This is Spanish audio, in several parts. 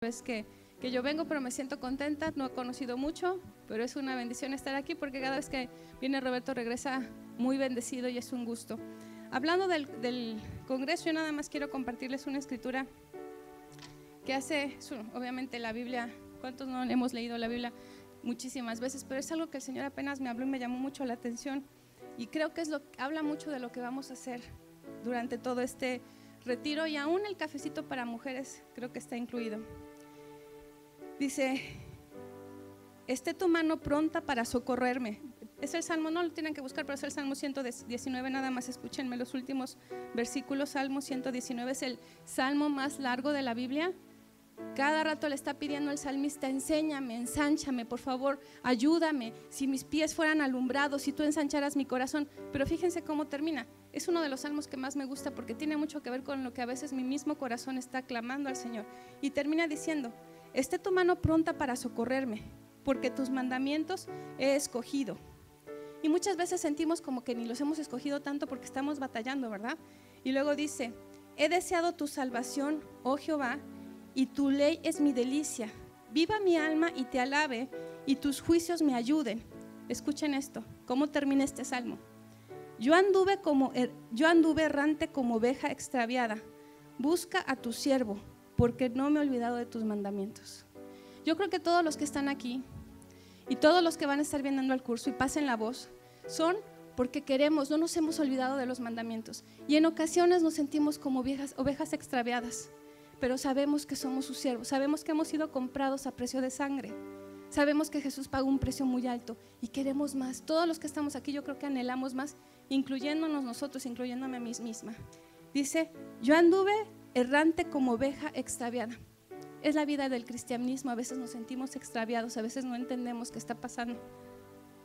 vez que yo vengo, pero me siento contenta. No he conocido mucho, pero es una bendición estar aquí, porque cada vez que viene Roberto regresa muy bendecido y es un gusto. Hablando del congreso, yo nada más quiero compartirles una escritura que hace, obviamente la Biblia, ¿cuántos no hemos leído la Biblia muchísimas veces? Pero es algo que el Señor apenas me habló y me llamó mucho la atención, y creo que habla mucho de lo que vamos a hacer durante todo este retiro, y aún el cafecito para mujeres creo que está incluido. Dice: esté tu mano pronta para socorrerme. Es el Salmo, no lo tienen que buscar, pero es el Salmo 119, nada más escúchenme los últimos versículos. Salmo 119 es el salmo más largo de la Biblia. Cada rato le está pidiendo el salmista: enséñame, ensánchame, por favor, ayúdame. Si mis pies fueran alumbrados, si tú ensancharas mi corazón. Pero fíjense cómo termina. Es uno de los salmos que más me gusta, porque tiene mucho que ver con lo que a veces mi mismo corazón está clamando al Señor. Y termina diciendo: esté tu mano pronta para socorrerme, porque tus mandamientos he escogido. Y muchas veces sentimos como que ni los hemos escogido tanto, porque estamos batallando, ¿verdad? Y luego dice: he deseado tu salvación, oh Jehová, y tu ley es mi delicia. Viva mi alma y te alabe, y tus juicios me ayuden. Escuchen esto, ¿cómo termina este salmo? Yo anduve errante como oveja extraviada. Busca a tu siervo, porque no me he olvidado de tus mandamientos. Yo creo que todos los que están aquí y todos los que van a estar viendo el curso y pasen la voz, son porque queremos, no nos hemos olvidado de los mandamientos. Y en ocasiones nos sentimos como ovejas extraviadas, pero sabemos que somos sus siervos, sabemos que hemos sido comprados a precio de sangre, sabemos que Jesús pagó un precio muy alto y queremos más. Todos los que estamos aquí, yo creo que anhelamos más, incluyéndonos nosotros, incluyéndome a mí misma. Dice: yo anduve errante como oveja extraviada. Es la vida del cristianismo, a veces nos sentimos extraviados, a veces no entendemos qué está pasando.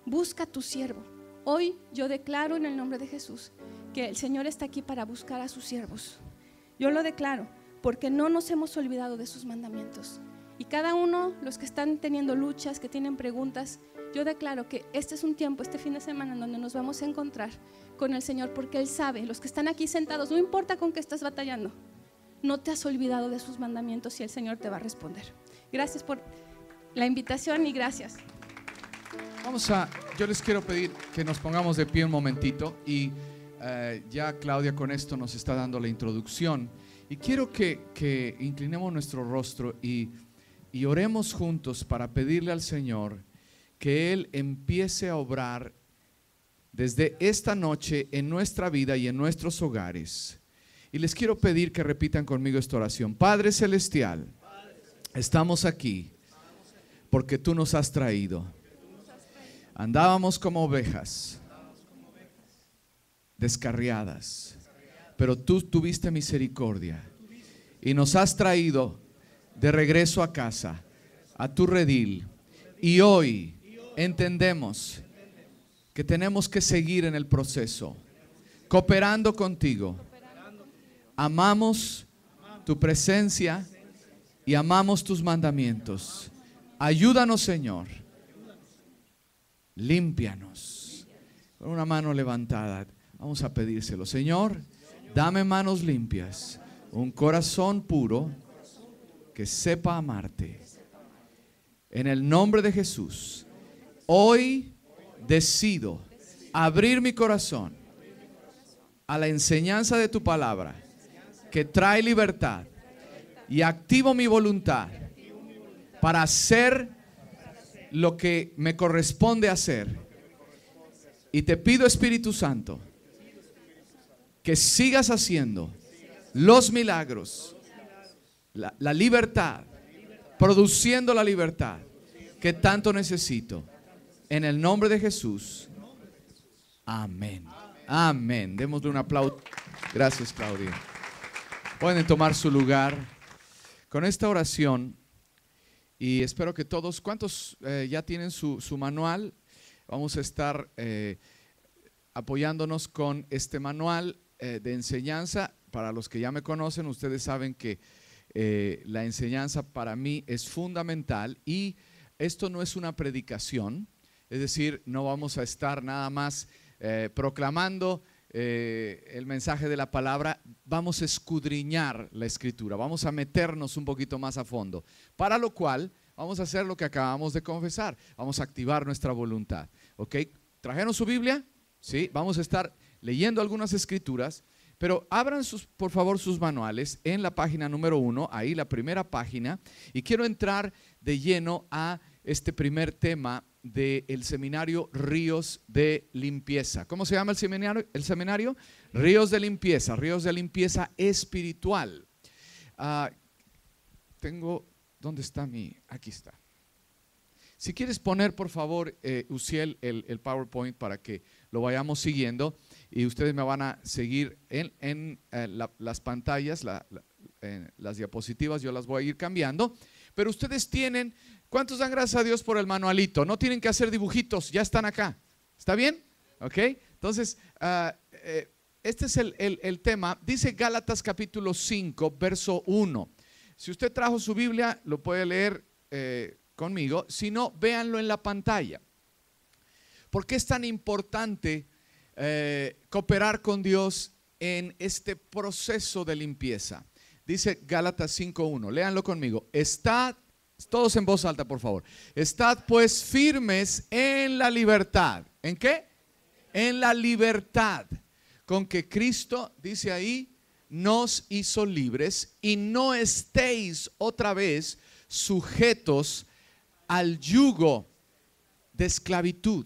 Busca a tu siervo. Hoy yo declaro en el nombre de Jesús que el Señor está aquí para buscar a sus siervos. Yo lo declaro, porque no nos hemos olvidado de sus mandamientos. Y cada uno, los que están teniendo luchas, que tienen preguntas, yo declaro que este es un tiempo, este fin de semana, en donde nos vamos a encontrar con el Señor, porque Él sabe. Los que están aquí sentados, no importa con qué estás batallando, no te has olvidado de sus mandamientos, y el Señor te va a responder. Gracias por la invitación y gracias. Yo les quiero pedir que nos pongamos de pie un momentito, y ya Claudia con esto nos está dando la introducción, y quiero que inclinemos nuestro rostro y oremos juntos para pedirle al Señor que Él empiece a obrar desde esta noche en nuestra vida y en nuestros hogares. Y les quiero pedir que repitan conmigo esta oración: Padre Celestial, estamos aquí porque tú nos has traído. Andábamos como ovejas descarriadas, pero tú tuviste misericordia y nos has traído de regreso a casa, a tu redil. Y hoy entendemos que tenemos que seguir en el proceso, cooperando contigo. Amamos tu presencia y amamos tus mandamientos. Ayúdanos, Señor. Límpianos. Con una mano levantada vamos a pedírselo: Señor, dame manos limpias, un corazón puro que sepa amarte. En el nombre de Jesús, hoy decido abrir mi corazón a la enseñanza de tu palabra, que trae libertad, y activo mi voluntad para hacer lo que me corresponde hacer. Y te pido, Espíritu Santo, que sigas haciendo los milagros, la libertad, produciendo la libertad que tanto necesito. En el nombre de Jesús, amén. Amén. Démosle un aplauso. Gracias, Claudia. Pueden tomar su lugar con esta oración, y espero que todos, ¿cuántos ya tienen su manual? Vamos a estar apoyándonos con este manual de enseñanza. Para los que ya me conocen, ustedes saben que la enseñanza para mí es fundamental, y esto no es una predicación, es decir, no vamos a estar nada más proclamando el mensaje de la palabra, vamos a escudriñar la escritura, vamos a meternos un poquito más a fondo, para lo cual vamos a hacer lo que acabamos de confesar, vamos a activar nuestra voluntad. ¿Ok? ¿Trajeron su Biblia? Sí, vamos a estar leyendo algunas escrituras, pero abran por favor sus manuales en la página número 1, ahí la primera página, y quiero entrar de lleno a este primer tema del seminario Ríos de Limpieza. ¿Cómo se llama el seminario? Ríos de limpieza espiritual. ¿Dónde está aquí está. Si quieres poner por favor, Uciel, el PowerPoint para que lo vayamos siguiendo y ustedes me van a seguir en las pantallas, las diapositivas, yo las voy a ir cambiando, pero ustedes tienen, ¿cuántos dan gracias a Dios por el manualito? No tienen que hacer dibujitos, ya están acá, ¿está bien? ¿Ok? Entonces, este es el tema, dice Gálatas capítulo 5, verso 1. Si usted trajo su Biblia, lo puede leer conmigo, si no, véanlo en la pantalla. ¿Por qué es tan importante cooperar con Dios en este proceso de limpieza? Dice Gálatas 5:1, léanlo conmigo. Estad, todos en voz alta por favor. Estad pues firmes en la libertad. ¿En qué? En la libertad con que Cristo, dice ahí, nos hizo libres, y no estéis otra vez sujetos al yugo de esclavitud.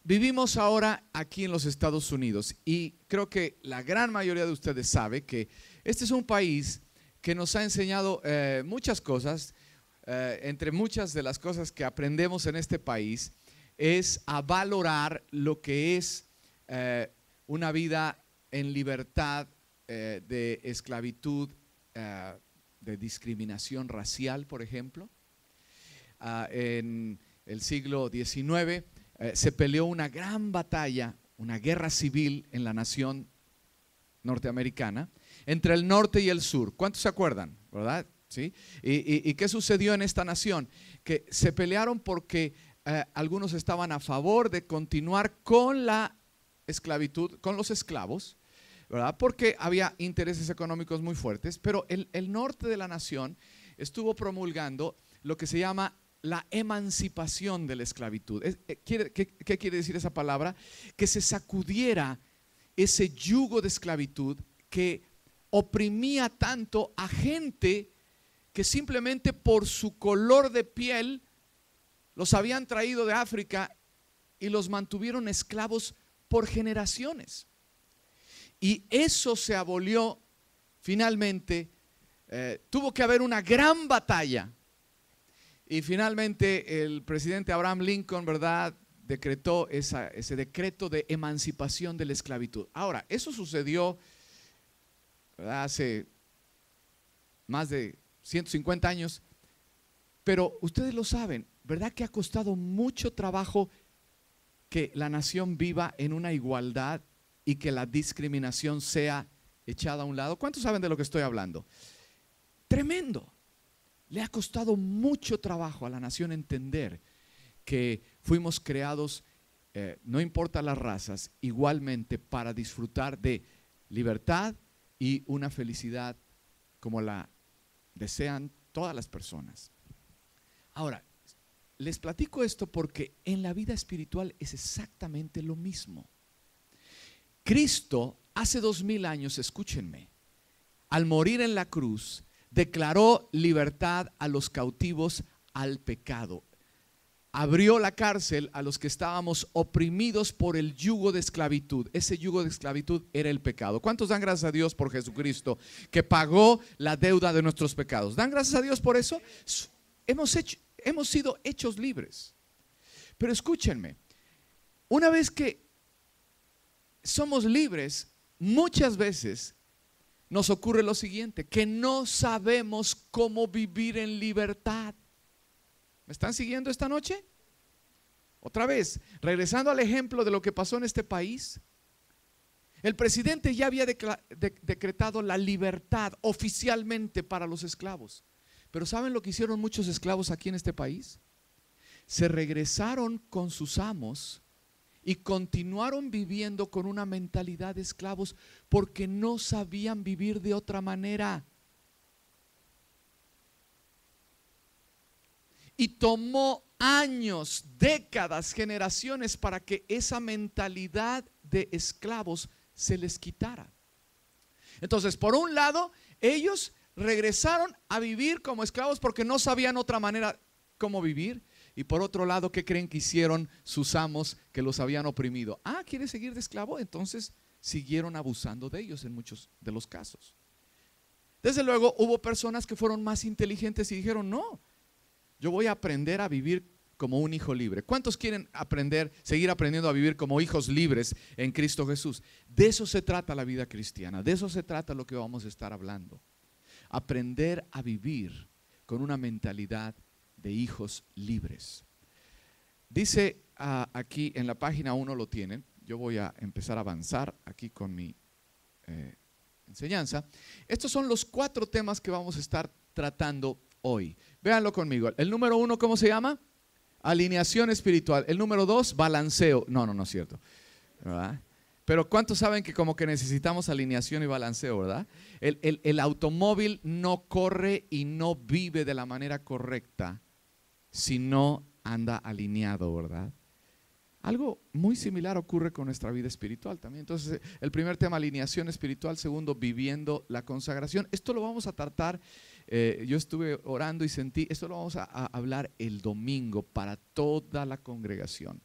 Vivimos ahora aquí en los Estados Unidos y creo que la gran mayoría de ustedes sabe que este es un país que nos ha enseñado muchas cosas. Entre muchas de las cosas que aprendemos en este país es a valorar lo que es una vida en libertad de esclavitud, de discriminación racial, por ejemplo. En el siglo XIX se peleó una gran batalla, una guerra civil en la nación norteamericana, entre el norte y el sur. ¿Cuántos se acuerdan? ¿Verdad? ¿Sí? ¿Y qué sucedió en esta nación? Que se pelearon porque algunos estaban a favor de continuar con la esclavitud, con los esclavos, ¿verdad? Porque había intereses económicos muy fuertes, pero el norte de la nación estuvo promulgando lo que se llama la emancipación de la esclavitud. ¿Qué quiere decir esa palabra? Que se sacudiera ese yugo de esclavitud que oprimía tanto a gente que simplemente por su color de piel los habían traído de África y los mantuvieron esclavos por generaciones. Y eso se abolió finalmente. Tuvo que haber una gran batalla. Y finalmente el presidente Abraham Lincoln, ¿verdad?, decretó ese decreto de emancipación de la esclavitud. Ahora, eso sucedió, ¿verdad?, hace más de 150 años, pero ustedes lo saben, ¿verdad que ha costado mucho trabajo que la nación viva en una igualdad y que la discriminación sea echada a un lado? ¿Cuántos saben de lo que estoy hablando? Tremendo. Le ha costado mucho trabajo a la nación entender que fuimos creados, no importa las razas, igualmente para disfrutar de libertad y una felicidad como la desean todas las personas. Ahora, les platico esto porque en la vida espiritual es exactamente lo mismo. Cristo hace 2000 años, escúchenme, al morir en la cruz, declaró libertad a los cautivos al pecado. Abrió la cárcel a los que estábamos oprimidos por el yugo de esclavitud. Ese yugo de esclavitud era el pecado. ¿Cuántos dan gracias a Dios por Jesucristo que pagó la deuda de nuestros pecados? ¿Dan gracias a Dios por eso? Hemos sido hechos libres. Pero escúchenme, una vez que somos libres, muchas veces nos ocurre lo siguiente, que no sabemos cómo vivir en libertad. ¿Me están siguiendo esta noche? Otra vez, regresando al ejemplo de lo que pasó en este país, el presidente ya había decretado la libertad oficialmente para los esclavos. Pero ¿saben lo que hicieron muchos esclavos aquí en este país? Se regresaron con sus amos y continuaron viviendo con una mentalidad de esclavos porque no sabían vivir de otra manera. Y tomó años, décadas, generaciones para que esa mentalidad de esclavos se les quitara. Entonces, por un lado, ellos regresaron a vivir como esclavos porque no sabían otra manera cómo vivir. Y por otro lado, ¿qué creen que hicieron sus amos que los habían oprimido? ¿Quieres seguir de esclavo? Entonces siguieron abusando de ellos en muchos de los casos. Desde luego, hubo personas que fueron más inteligentes y dijeron, no, yo voy a aprender a vivir como un hijo libre. ¿Cuántos quieren seguir aprendiendo a vivir como hijos libres en Cristo Jesús? De eso se trata la vida cristiana, de eso se trata lo que vamos a estar hablando. Aprender a vivir con una mentalidad de hijos libres. Dice aquí en la página 1, lo tienen. Yo voy a empezar a avanzar aquí con mi enseñanza. Estos son los 4 temas que vamos a estar tratando hoy. Véanlo conmigo. El número 1, ¿cómo se llama? Alineación espiritual. El número 2, balanceo. No es cierto, ¿verdad? Pero ¿cuántos saben que como que necesitamos alineación y balanceo, verdad? El automóvil no corre y no vive de la manera correcta si no anda alineado, ¿verdad? Algo muy similar ocurre con nuestra vida espiritual también. Entonces, el primer tema, alineación espiritual. Segundo, viviendo la consagración. Esto lo vamos a tratar, yo estuve orando y sentí, esto lo vamos a hablar el domingo para toda la congregación.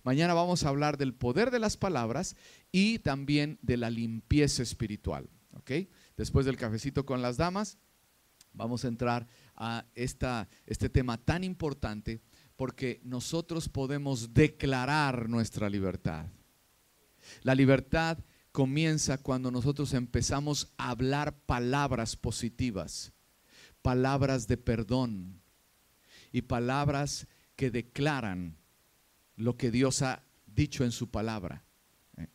Mañana vamos a hablar del poder de las palabras y también de la limpieza espiritual, ¿ok? Después del cafecito con las damas, vamos a entrar a este tema tan importante, porque nosotros podemos declarar nuestra libertad. La libertad comienza cuando nosotros empezamos a hablar palabras positivas, palabras de perdón y palabras que declaran lo que Dios ha dicho en su palabra,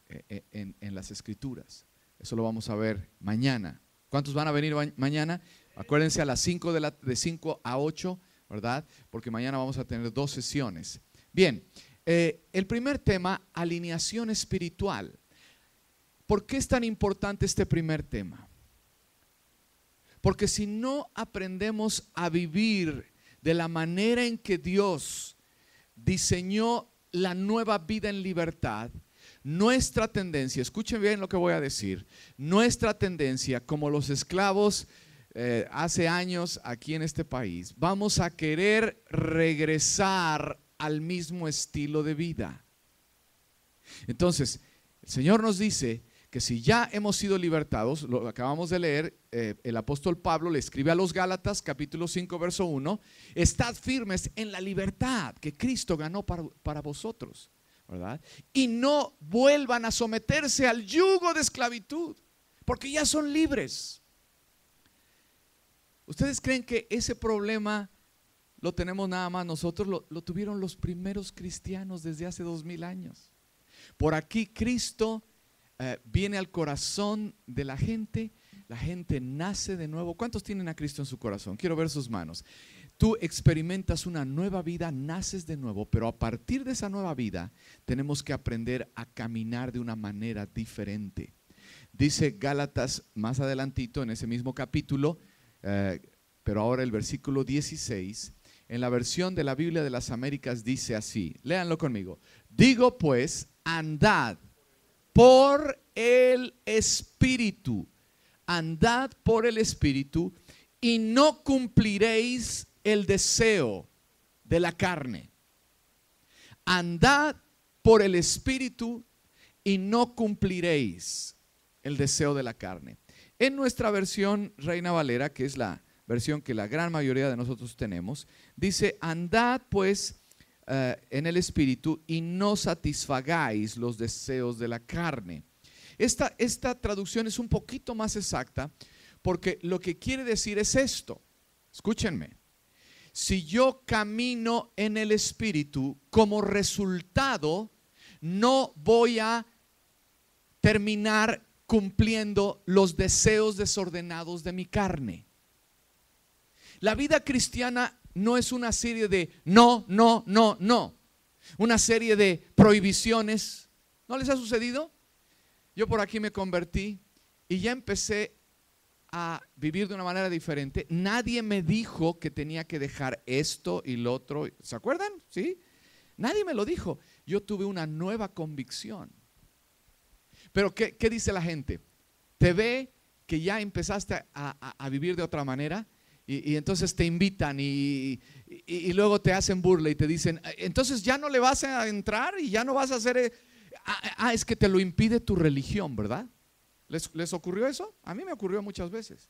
en las escrituras. Eso lo vamos a ver mañana. ¿Cuántos van a venir mañana? Acuérdense a las 5 de 5 a 8, ¿verdad? Porque mañana vamos a tener 2 sesiones. Bien, el primer tema, alineación espiritual. ¿Por qué es tan importante este primer tema? Porque si no aprendemos a vivir de la manera en que Dios diseñó la nueva vida en libertad, nuestra tendencia, escuchen bien lo que voy a decir, nuestra tendencia como los esclavos hace años aquí en este país, vamos a querer regresar al mismo estilo de vida. Entonces, el Señor nos dice que si ya hemos sido libertados, lo acabamos de leer, el apóstol Pablo le escribe a los Gálatas, capítulo 5, verso 1, estad firmes en la libertad que Cristo ganó para vosotros, ¿verdad? Y no vuelvan a someterse al yugo de esclavitud, porque ya son libres. ¿Ustedes creen que ese problema lo tenemos nada más nosotros? Lo tuvieron los primeros cristianos desde hace 2000 años. Por aquí Cristo viene al corazón de la gente nace de nuevo. ¿Cuántos tienen a Cristo en su corazón? Quiero ver sus manos. Tú experimentas una nueva vida, naces de nuevo, pero a partir de esa nueva vida tenemos que aprender a caminar de una manera diferente. Dice Gálatas más adelantito en ese mismo capítulo, pero ahora el versículo 16, en la versión de la Biblia de las Américas dice así, léanlo conmigo. Digo pues, andad por el Espíritu, andad por el Espíritu y no cumpliréis el deseo de la carne. Andad por el Espíritu y no cumpliréis el deseo de la carne. En nuestra versión Reina Valera, que es la versión que la gran mayoría de nosotros tenemos, dice, andad pues en el Espíritu y no satisfagáis los deseos de la carne. Esta traducción es un poquito más exacta porque lo que quiere decir es esto. Escúchenme. Si yo camino en el Espíritu, como resultado, no voy a terminar cumpliendo los deseos desordenados de mi carne. La vida cristiana no es una serie de no, no, no, no. una serie de prohibiciones. ¿No les ha sucedido? Yo por aquí me convertí y ya empecé a vivir de una manera diferente. Nadie me dijo que tenía que dejar esto y lo otro. ¿Se acuerdan? ¿Sí? Nadie me lo dijo. Yo tuve una nueva convicción. Pero ¿qué dice la gente? Te ve que ya empezaste a vivir de otra manera y entonces te invitan y luego te hacen burla y te dicen, entonces ya no le vas a entrar y ya no vas a hacer... es que te lo impide tu religión, ¿verdad? ¿Les ocurrió eso? A mí me ocurrió muchas veces.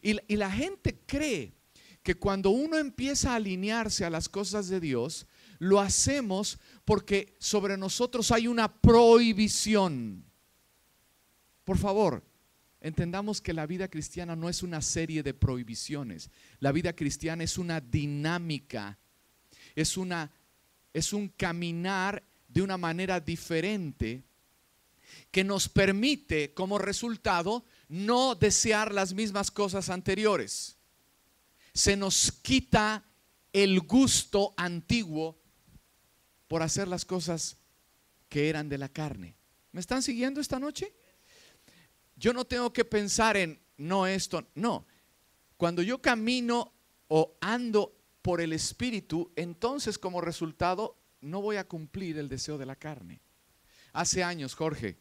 Y la gente cree que cuando uno empieza a alinearse a las cosas de Dios, lo hacemos porque sobre nosotros hay una prohibición. Por favor, entendamos que la vida cristiana no es una serie de prohibiciones. La vida cristiana es una dinámica, es un caminar de una manera diferente que nos permite como resultado no desear las mismas cosas anteriores. Se nos quita el gusto antiguo por hacer las cosas que eran de la carne. ¿Me están siguiendo esta noche? Yo no tengo que pensar en no esto, no. Cuando yo camino o ando por el Espíritu, entonces como resultado no voy a cumplir el deseo de la carne. Hace años, Jorge,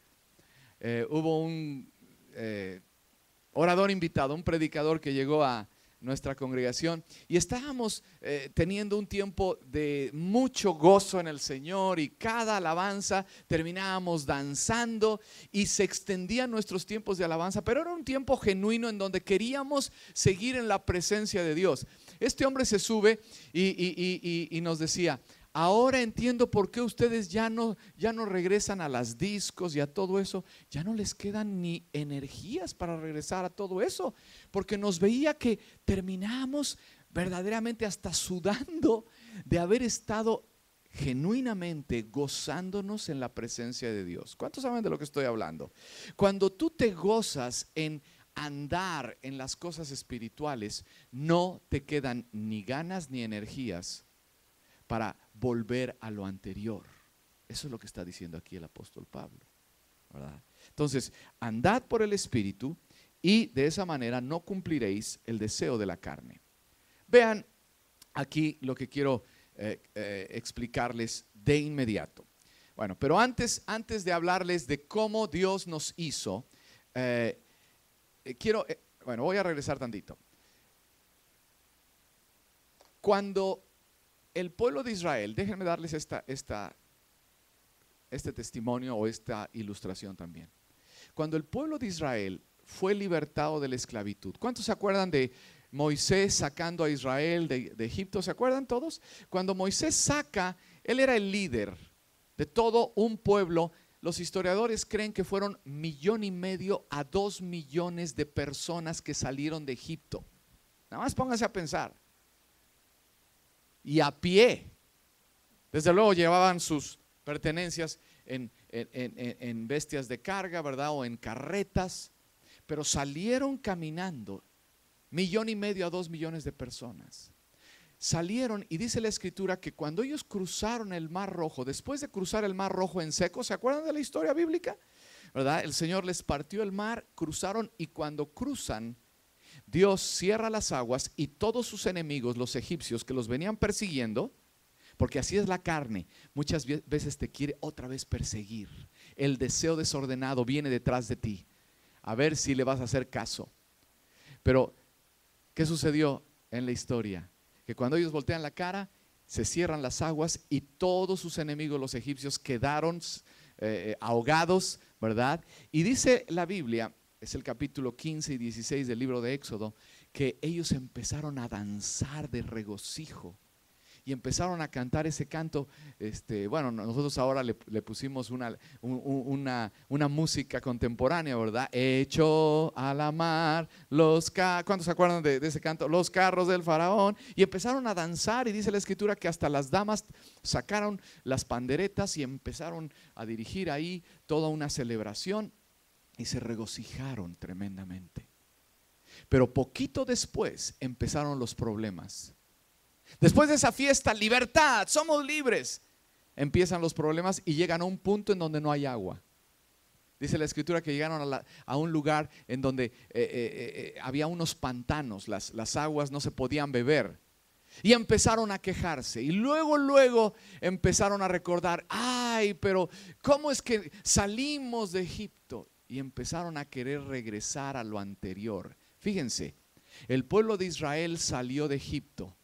hubo un orador invitado, un predicador que llegó a nuestra congregación y estábamos teniendo un tiempo de mucho gozo en el Señor y cada alabanza terminábamos danzando y se extendían nuestros tiempos de alabanza, pero era un tiempo genuino en donde queríamos seguir en la presencia de Dios. Este hombre se sube y nos decía: ahora entiendo por qué ustedes ya no regresan a las discos y a todo eso. Ya no les quedan ni energías para regresar a todo eso, porque nos veía que terminamos verdaderamente hasta sudando de haber estado genuinamente gozándonos en la presencia de Dios. ¿Cuántos saben de lo que estoy hablando? Cuando tú te gozas en andar en las cosas espirituales, no te quedan ni ganas ni energías para volver a lo anterior. Eso es lo que está diciendo aquí el apóstol Pablo, ¿verdad? Entonces, andad por el Espíritu y de esa manera no cumpliréis el deseo de la carne. Vean aquí lo que quiero explicarles de inmediato. Bueno, pero antes de hablarles de cómo Dios nos hizo, voy a regresar tantito. Cuando el pueblo de Israel, déjenme darles este testimonio o esta ilustración también. Cuando el pueblo de Israel fue libertado de la esclavitud, ¿cuántos se acuerdan de Moisés sacando a Israel de Egipto? ¿Se acuerdan todos? Cuando Moisés saca, él era el líder de todo un pueblo. Los historiadores creen que fueron 1,5 millones a 2 millones de personas que salieron de Egipto. Nada más pónganse a pensar. Y a pie. Desde luego llevaban sus pertenencias en bestias de carga, ¿verdad? O en carretas. Pero salieron caminando 1,5 millones a 2 millones de personas. Salieron y dice la escritura que cuando ellos cruzaron el Mar Rojo, después de cruzar el Mar Rojo en seco, ¿se acuerdan de la historia bíblica? ¿Verdad? El Señor les partió el mar, cruzaron y cuando cruzan, Dios cierra las aguas y todos sus enemigos, los egipcios que los venían persiguiendo, porque así es la carne, muchas veces te quiere otra vez perseguir. El deseo desordenado viene detrás de ti, a ver si le vas a hacer caso. Pero, ¿qué sucedió en la historia? Que cuando ellos voltean la cara, se cierran las aguas y todos sus enemigos, los egipcios, quedaron ahogados, ¿verdad? Y dice la Biblia, es el capítulo 15 y 16 del libro de Éxodo, que ellos empezaron a danzar de regocijo y empezaron a cantar ese canto. Nosotros ahora le pusimos una música contemporánea, ¿verdad? Echó a la mar ¿cuántos se acuerdan de ese canto? Los carros del faraón. Y empezaron a danzar y dice la escritura que hasta las damas sacaron las panderetas y empezaron a dirigir ahí toda una celebración y se regocijaron tremendamente. Pero poquito después empezaron los problemas. Después de esa fiesta, libertad, somos libres. empiezan los problemas y llegan a un punto en donde no hay agua. Dice la escritura que llegaron a un lugar en donde había unos pantanos, las aguas no se podían beber. Y empezaron a quejarse y luego empezaron a recordar, ay, pero ¿cómo es que salimos de Egipto? Y empezaron a querer regresar a lo anterior. Fíjense, el pueblo de Israel salió de Egipto,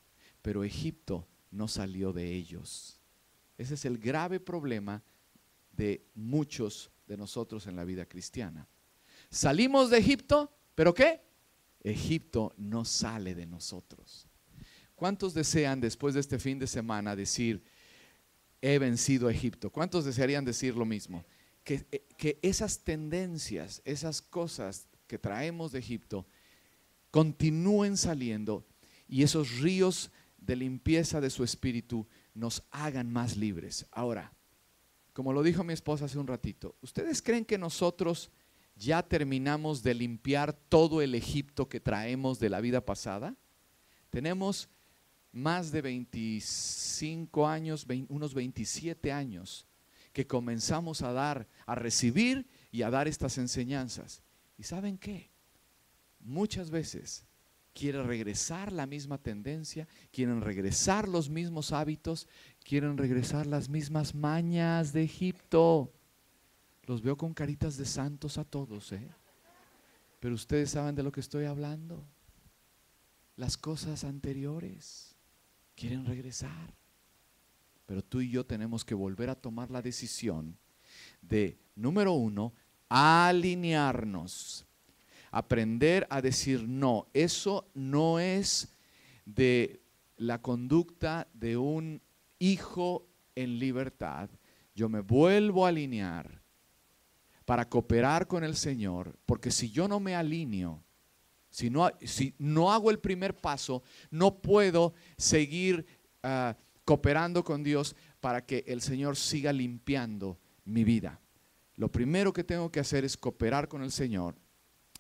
pero Egipto no salió de ellos. Ese es el grave problema de muchos de nosotros en la vida cristiana. Salimos de Egipto, ¿pero qué? Egipto no sale de nosotros. ¿Cuántos desean después de este fin de semana decir, he vencido a Egipto? ¿Cuántos desearían decir lo mismo? Que esas tendencias, esas cosas que traemos de Egipto continúen saliendo y esos ríos de limpieza de su espíritu nos hagan más libres. Ahora, como lo dijo mi esposa hace un ratito, ¿ustedes creen que nosotros ya terminamos de limpiar todo el Egipto que traemos de la vida pasada? Tenemos más de 25 años, unos 27 años que comenzamos a recibir y a dar estas enseñanzas. ¿Y saben qué? Muchas veces quiere regresar la misma tendencia, quieren regresar los mismos hábitos, quieren regresar las mismas mañas de Egipto. Los veo con caritas de santos a todos, ¿eh? Pero ustedes saben de lo que estoy hablando. Las cosas anteriores quieren regresar. Pero tú y yo tenemos que volver a tomar la decisión de, número uno, alinearnos. Aprender a decir no. Eso no es de la conducta de un hijo en libertad. Yo me vuelvo a alinear para cooperar con el Señor, porque si yo no me alineo, si no hago el primer paso, no puedo seguir cooperando con Dios para que el Señor siga limpiando mi vida. Lo primero que tengo que hacer es cooperar con el Señor,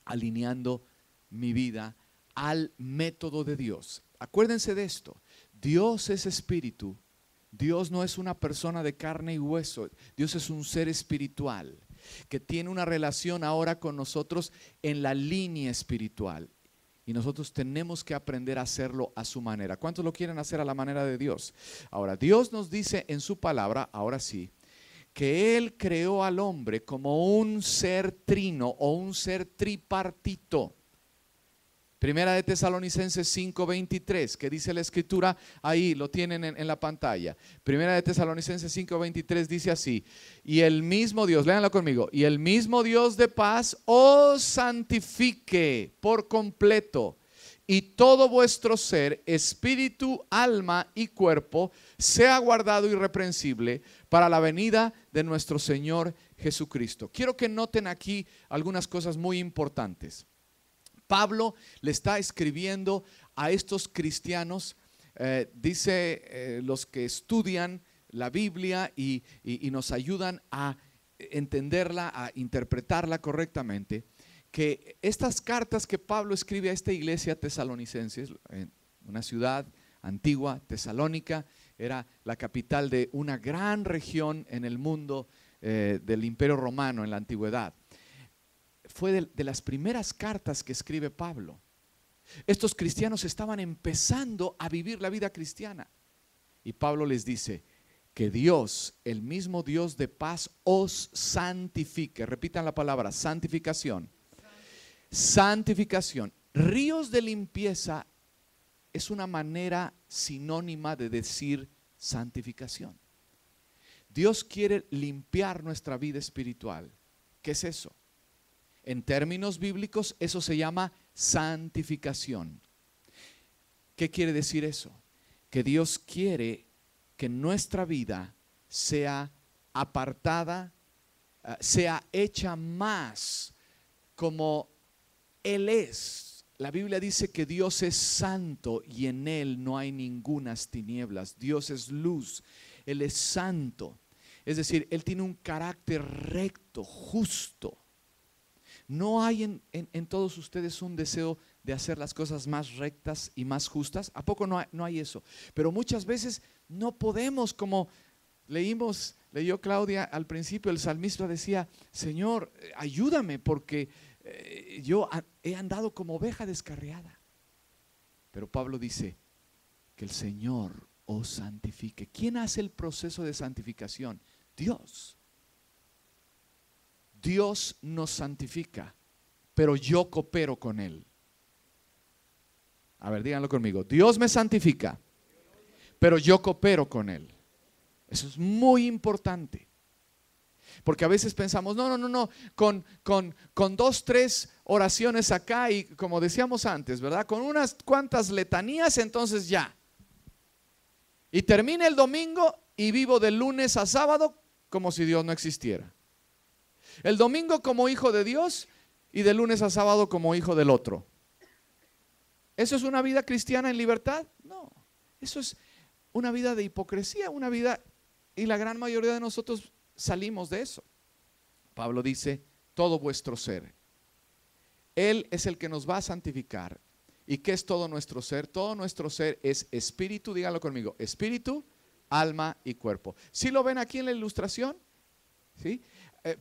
alineando mi vida al método de Dios. Acuérdense de esto, Dios es espíritu, Dios no es una persona de carne y hueso, Dios es un ser espiritual que tiene una relación ahora con nosotros en la línea espiritual. Y nosotros tenemos que aprender a hacerlo a su manera. ¿Cuántos lo quieren hacer a la manera de Dios? Ahora, Dios nos dice en su palabra, ahora sí, que Él creó al hombre como un ser trino o un ser tripartito. Primera de Tesalonicenses 5:23, que dice la escritura, ahí lo tienen en la pantalla. Primera de Tesalonicenses 5:23 dice así, y el mismo Dios, léanlo conmigo, y el mismo Dios de paz os santifique por completo, y todo vuestro ser, espíritu, alma y cuerpo, sea guardado irreprensible para la venida de nuestro Señor Jesucristo. Quiero que noten aquí algunas cosas muy importantes. Pablo le está escribiendo a estos cristianos, dice los que estudian la Biblia y nos ayudan a entenderla, a interpretarla correctamente, que estas cartas que Pablo escribe a esta iglesia tesalonicenses, en una ciudad antigua, Tesalónica, era la capital de una gran región en el mundo del Imperio Romano en la antigüedad. Fue de las primeras cartas que escribe Pablo. Estos cristianos estaban empezando a vivir la vida cristiana. Y Pablo les dice que Dios, el mismo Dios de paz, os santifique. Repitan la palabra, santificación. Santificación. Ríos de limpieza es una manera sinónima de decir santificación. Dios quiere limpiar nuestra vida espiritual. ¿Qué es eso? En términos bíblicos, eso se llama santificación. ¿Qué quiere decir eso? Que Dios quiere que nuestra vida sea apartada, sea hecha más como Él es. La Biblia dice que Dios es santo y en Él no hay ningunas tinieblas. Dios es luz, Él es santo. Es decir, Él tiene un carácter recto, justo. ¿No hay en todos ustedes un deseo de hacer las cosas más rectas y más justas? ¿A poco no hay eso? Pero muchas veces no podemos como Leyó Claudia al principio, el salmista decía, Señor, ayúdame porque yo he andado como oveja descarriada. Pero Pablo dice que el Señor os santifique. ¿Quién hace el proceso de santificación? Dios. Dios nos santifica, pero yo coopero con Él. A ver, díganlo conmigo. Dios me santifica, pero yo coopero con Él. Eso es muy importante. Porque a veces pensamos, no, con 2, 3 oraciones acá y como decíamos antes, ¿verdad? Con unas cuantas letanías, entonces ya. Y termina el domingo y vivo de lunes a sábado como si Dios no existiera. El domingo como hijo de Dios y de lunes a sábado como hijo del otro. ¿Eso es una vida cristiana en libertad? No, eso es una vida de hipocresía, una vida, y la gran mayoría de nosotros salimos de eso. Pablo dice, todo vuestro ser. Él es el que nos va a santificar. ¿Y qué es todo nuestro ser? Todo nuestro ser es espíritu, díganlo conmigo, espíritu, alma y cuerpo. ¿Sí lo ven aquí en la ilustración? ¿Sí?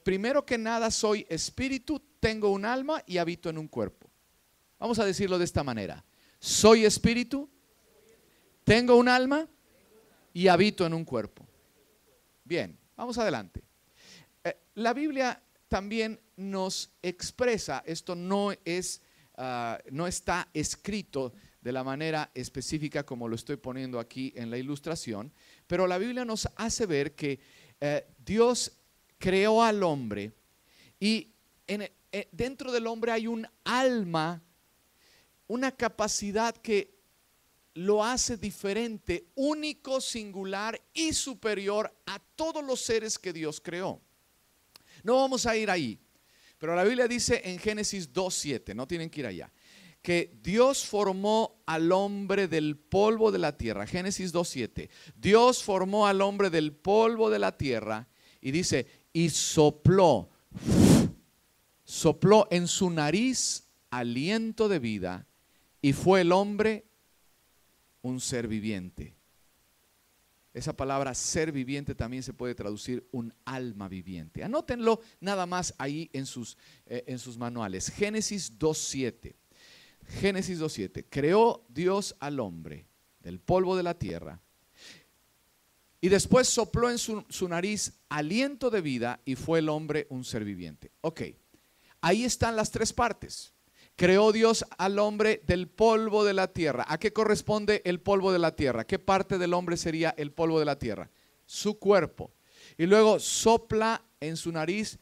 Primero que nada soy espíritu, tengo un alma y habito en un cuerpo. Vamos a decirlo de esta manera. Soy espíritu, tengo un alma y habito en un cuerpo. Bien, vamos adelante. La Biblia también nos expresa, esto no está escrito de la manera específica como lo estoy poniendo aquí en la ilustración, pero la Biblia nos hace ver que Dios creó al hombre y dentro del hombre hay un alma, una capacidad que lo hace diferente, único, singular y superior a todos los seres que Dios creó. No vamos a ir ahí, pero la Biblia dice en Génesis 2:7, no tienen que ir allá, que Dios formó al hombre del polvo de la tierra. Génesis 2:7. Dios formó al hombre del polvo de la tierra y dice, y sopló en su nariz aliento de vida y fue el hombre un ser viviente. Esa palabra ser viviente también se puede traducir un alma viviente. Anótenlo nada más ahí en sus manuales. Génesis 2:7. Génesis 2:7. Creó Dios al hombre del polvo de la tierra y después sopló en su nariz aliento de vida y fue el hombre un ser viviente. Ok, ahí están las tres partes. Creó Dios al hombre del polvo de la tierra. ¿A qué corresponde el polvo de la tierra? ¿Qué parte del hombre sería el polvo de la tierra? Su cuerpo. Y luego sopla en su nariz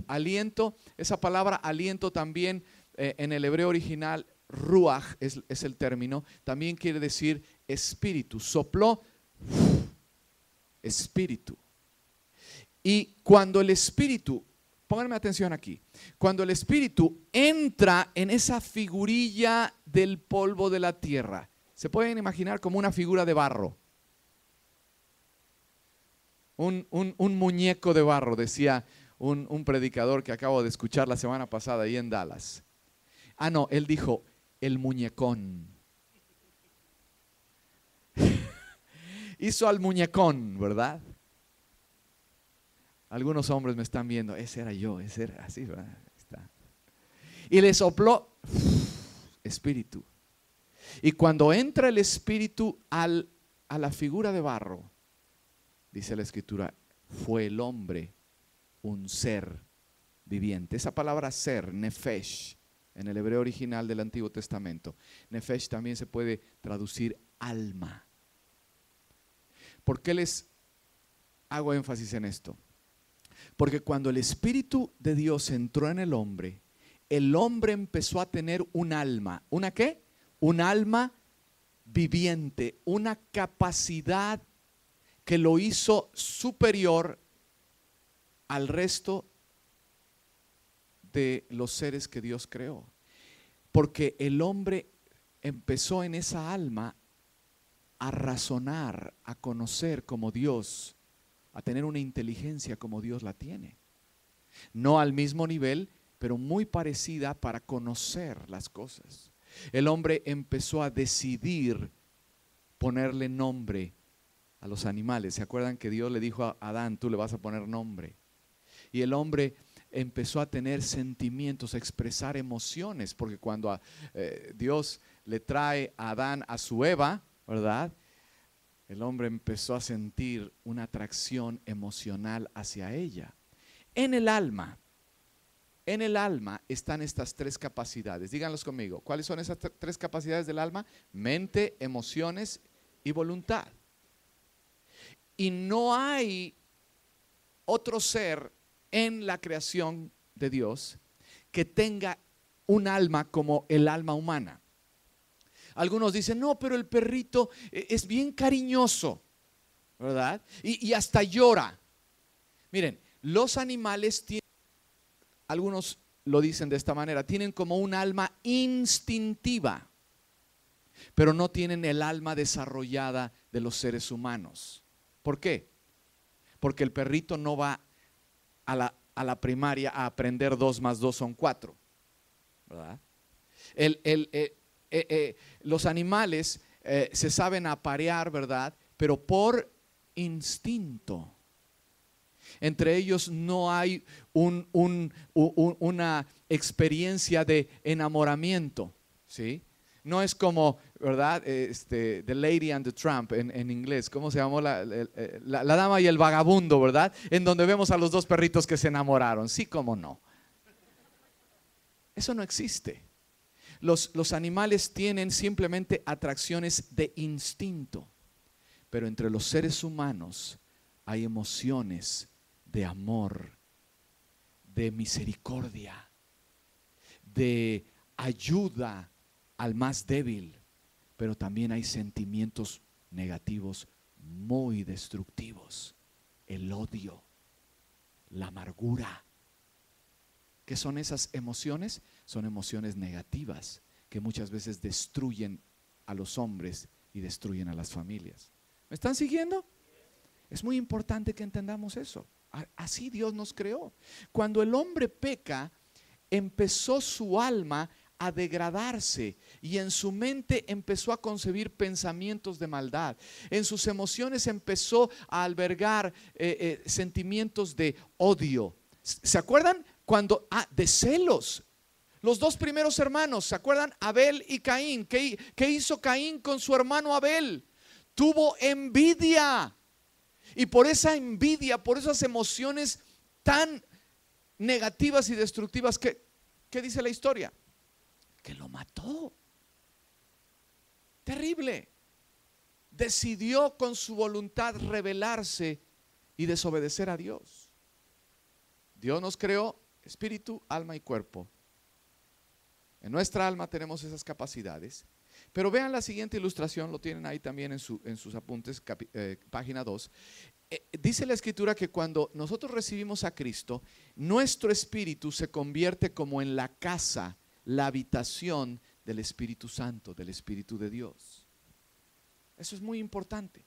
aliento. Esa palabra aliento también en el hebreo original, ruach es el término. También quiere decir espíritu. Sopló espíritu. Y cuando el espíritu, pónganme atención aquí, cuando el espíritu entra en esa figurilla del polvo de la tierra, se pueden imaginar como una figura de barro, un muñeco de barro, decía un predicador que acabo de escuchar la semana pasada ahí en Dallas. No, él dijo el muñecón. Hizo al muñecón, ¿verdad? Algunos hombres me están viendo, ese era yo, ese era así, ¿verdad? Está. Y le sopló espíritu. Y cuando entra el espíritu a la figura de barro, dice la escritura, fue el hombre un ser viviente. Esa palabra ser, nefesh, en el hebreo original del Antiguo Testamento, nefesh también se puede traducir alma. ¿Por qué les hago énfasis en esto? Porque cuando el Espíritu de Dios entró en el hombre empezó a tener un alma. ¿Una qué? Un alma viviente, una capacidad que lo hizo superior al resto de los seres que Dios creó. Porque el hombre empezó en esa alma a razonar, a conocer como Dios, a tener una inteligencia como Dios la tiene. No al mismo nivel, pero muy parecida para conocer las cosas. El hombre empezó a decidir ponerle nombre a los animales. ¿Se acuerdan que Dios le dijo a Adán, tú le vas a poner nombre? Y el hombre empezó a tener sentimientos, a expresar emociones, porque cuando Dios le trae a Adán a su Eva, ¿verdad? El hombre empezó a sentir una atracción emocional hacia ella. En el alma están estas tres capacidades. Díganlos conmigo. ¿Cuáles son esas tres capacidades del alma? Mente, emociones y voluntad. Y no hay otro ser en la creación de Dios que tenga un alma como el alma humana. Algunos dicen, no, pero el perrito es bien cariñoso, ¿verdad? Y hasta llora. Miren, los animales tienen, algunos lo dicen de esta manera, tienen como un alma instintiva, pero no tienen el alma desarrollada de los seres humanos. ¿Por qué? Porque el perrito no va a la primaria a aprender 2 más 2 son 4, ¿verdad? Los animales se saben aparear, ¿verdad? Pero por instinto. Entre ellos no hay una experiencia de enamoramiento, ¿sí? No es como, ¿verdad? The Lady and the Tramp en inglés. ¿Cómo se llamó? La dama y el vagabundo, ¿verdad? En donde vemos a los dos perritos que se enamoraron. Sí, cómo no. Eso no existe. Los animales tienen simplemente atracciones de instinto. Pero entre los seres humanos hay emociones de amor, de misericordia, de ayuda al más débil, pero también hay sentimientos negativos muy destructivos. El odio, la amargura. ¿Qué son esas emociones? Son emociones negativas que muchas veces destruyen a los hombres y destruyen a las familias. ¿Me están siguiendo? Es muy importante que entendamos eso. Así Dios nos creó. Cuando el hombre peca, empezó su alma a degradarse y en su mente empezó a concebir pensamientos de maldad. En sus emociones empezó a albergar sentimientos de odio. ¿Se acuerdan? De celos. Los dos primeros hermanos, ¿se acuerdan? Abel y Caín. ¿Qué hizo Caín con su hermano Abel? Tuvo envidia. Y por esa envidia, por esas emociones tan negativas y destructivas, ¿qué dice la historia? Que lo mató. Terrible. Decidió con su voluntad rebelarse y desobedecer a Dios. Dios nos creó espíritu, alma y cuerpo. En nuestra alma tenemos esas capacidades. Pero vean la siguiente ilustración, lo tienen ahí también en sus apuntes, página 2. Dice la escritura que cuando nosotros recibimos a Cristo, nuestro espíritu se convierte como en la casa, la habitación del Espíritu Santo, del Espíritu de Dios. Eso es muy importante.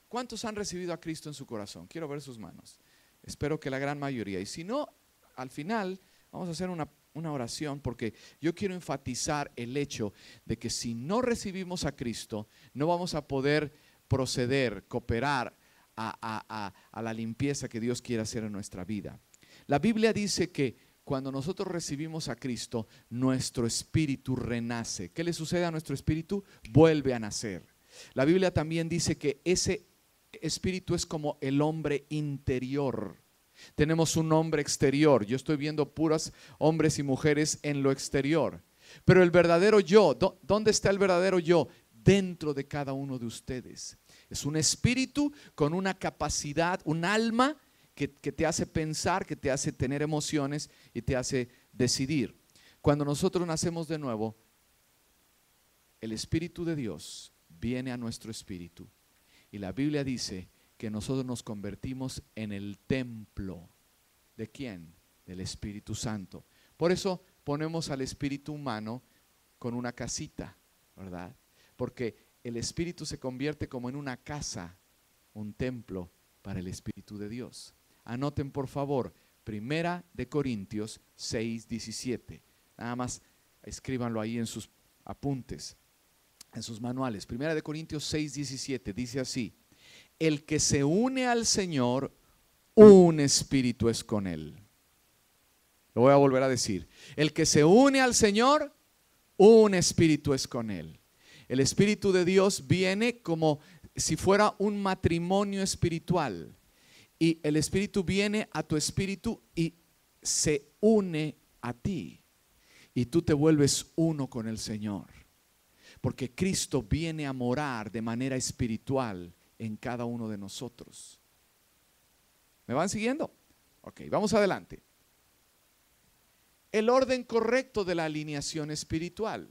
¿Cuántos han recibido a Cristo en su corazón? Quiero ver sus manos. Espero que la gran mayoría. Y si no, al final vamos a hacer una oración, porque yo quiero enfatizar el hecho de que si no recibimos a Cristo, no vamos a poder proceder, cooperar a la limpieza que Dios quiere hacer en nuestra vida. La Biblia dice que cuando nosotros recibimos a Cristo, nuestro espíritu renace. ¿Qué le sucede a nuestro espíritu? Vuelve a nacer. La Biblia también dice que ese espíritu es como el hombre interior. Tenemos un hombre exterior. Yo estoy viendo puras hombres y mujeres en lo exterior. Pero el verdadero yo, ¿dónde está el verdadero yo? Dentro de cada uno de ustedes. Es un espíritu con una capacidad, un alma que te hace pensar, que te hace tener emociones y te hace decidir. Cuando nosotros nacemos de nuevo, el Espíritu de Dios viene a nuestro espíritu. Y la Biblia dice que nosotros nos convertimos en el templo. ¿De quién? Del Espíritu Santo. Por eso ponemos al espíritu humano con una casita, ¿verdad? Porque el espíritu se convierte como en una casa, un templo para el Espíritu de Dios. Anoten por favor, 1 Corintios 6:17. Nada más escríbanlo ahí en sus apuntes, en sus manuales. 1 Corintios 6:17 dice así: el que se une al Señor, un espíritu es con Él. Lo voy a volver a decir. El que se une al Señor, un espíritu es con Él. El Espíritu de Dios viene como si fuera un matrimonio espiritual. Y el Espíritu viene a tu espíritu y se une a ti. Y tú te vuelves uno con el Señor. Porque Cristo viene a morar de manera espiritual en cada uno de nosotros. ¿Me van siguiendo? Ok, vamos adelante. El orden correcto de la alineación espiritual.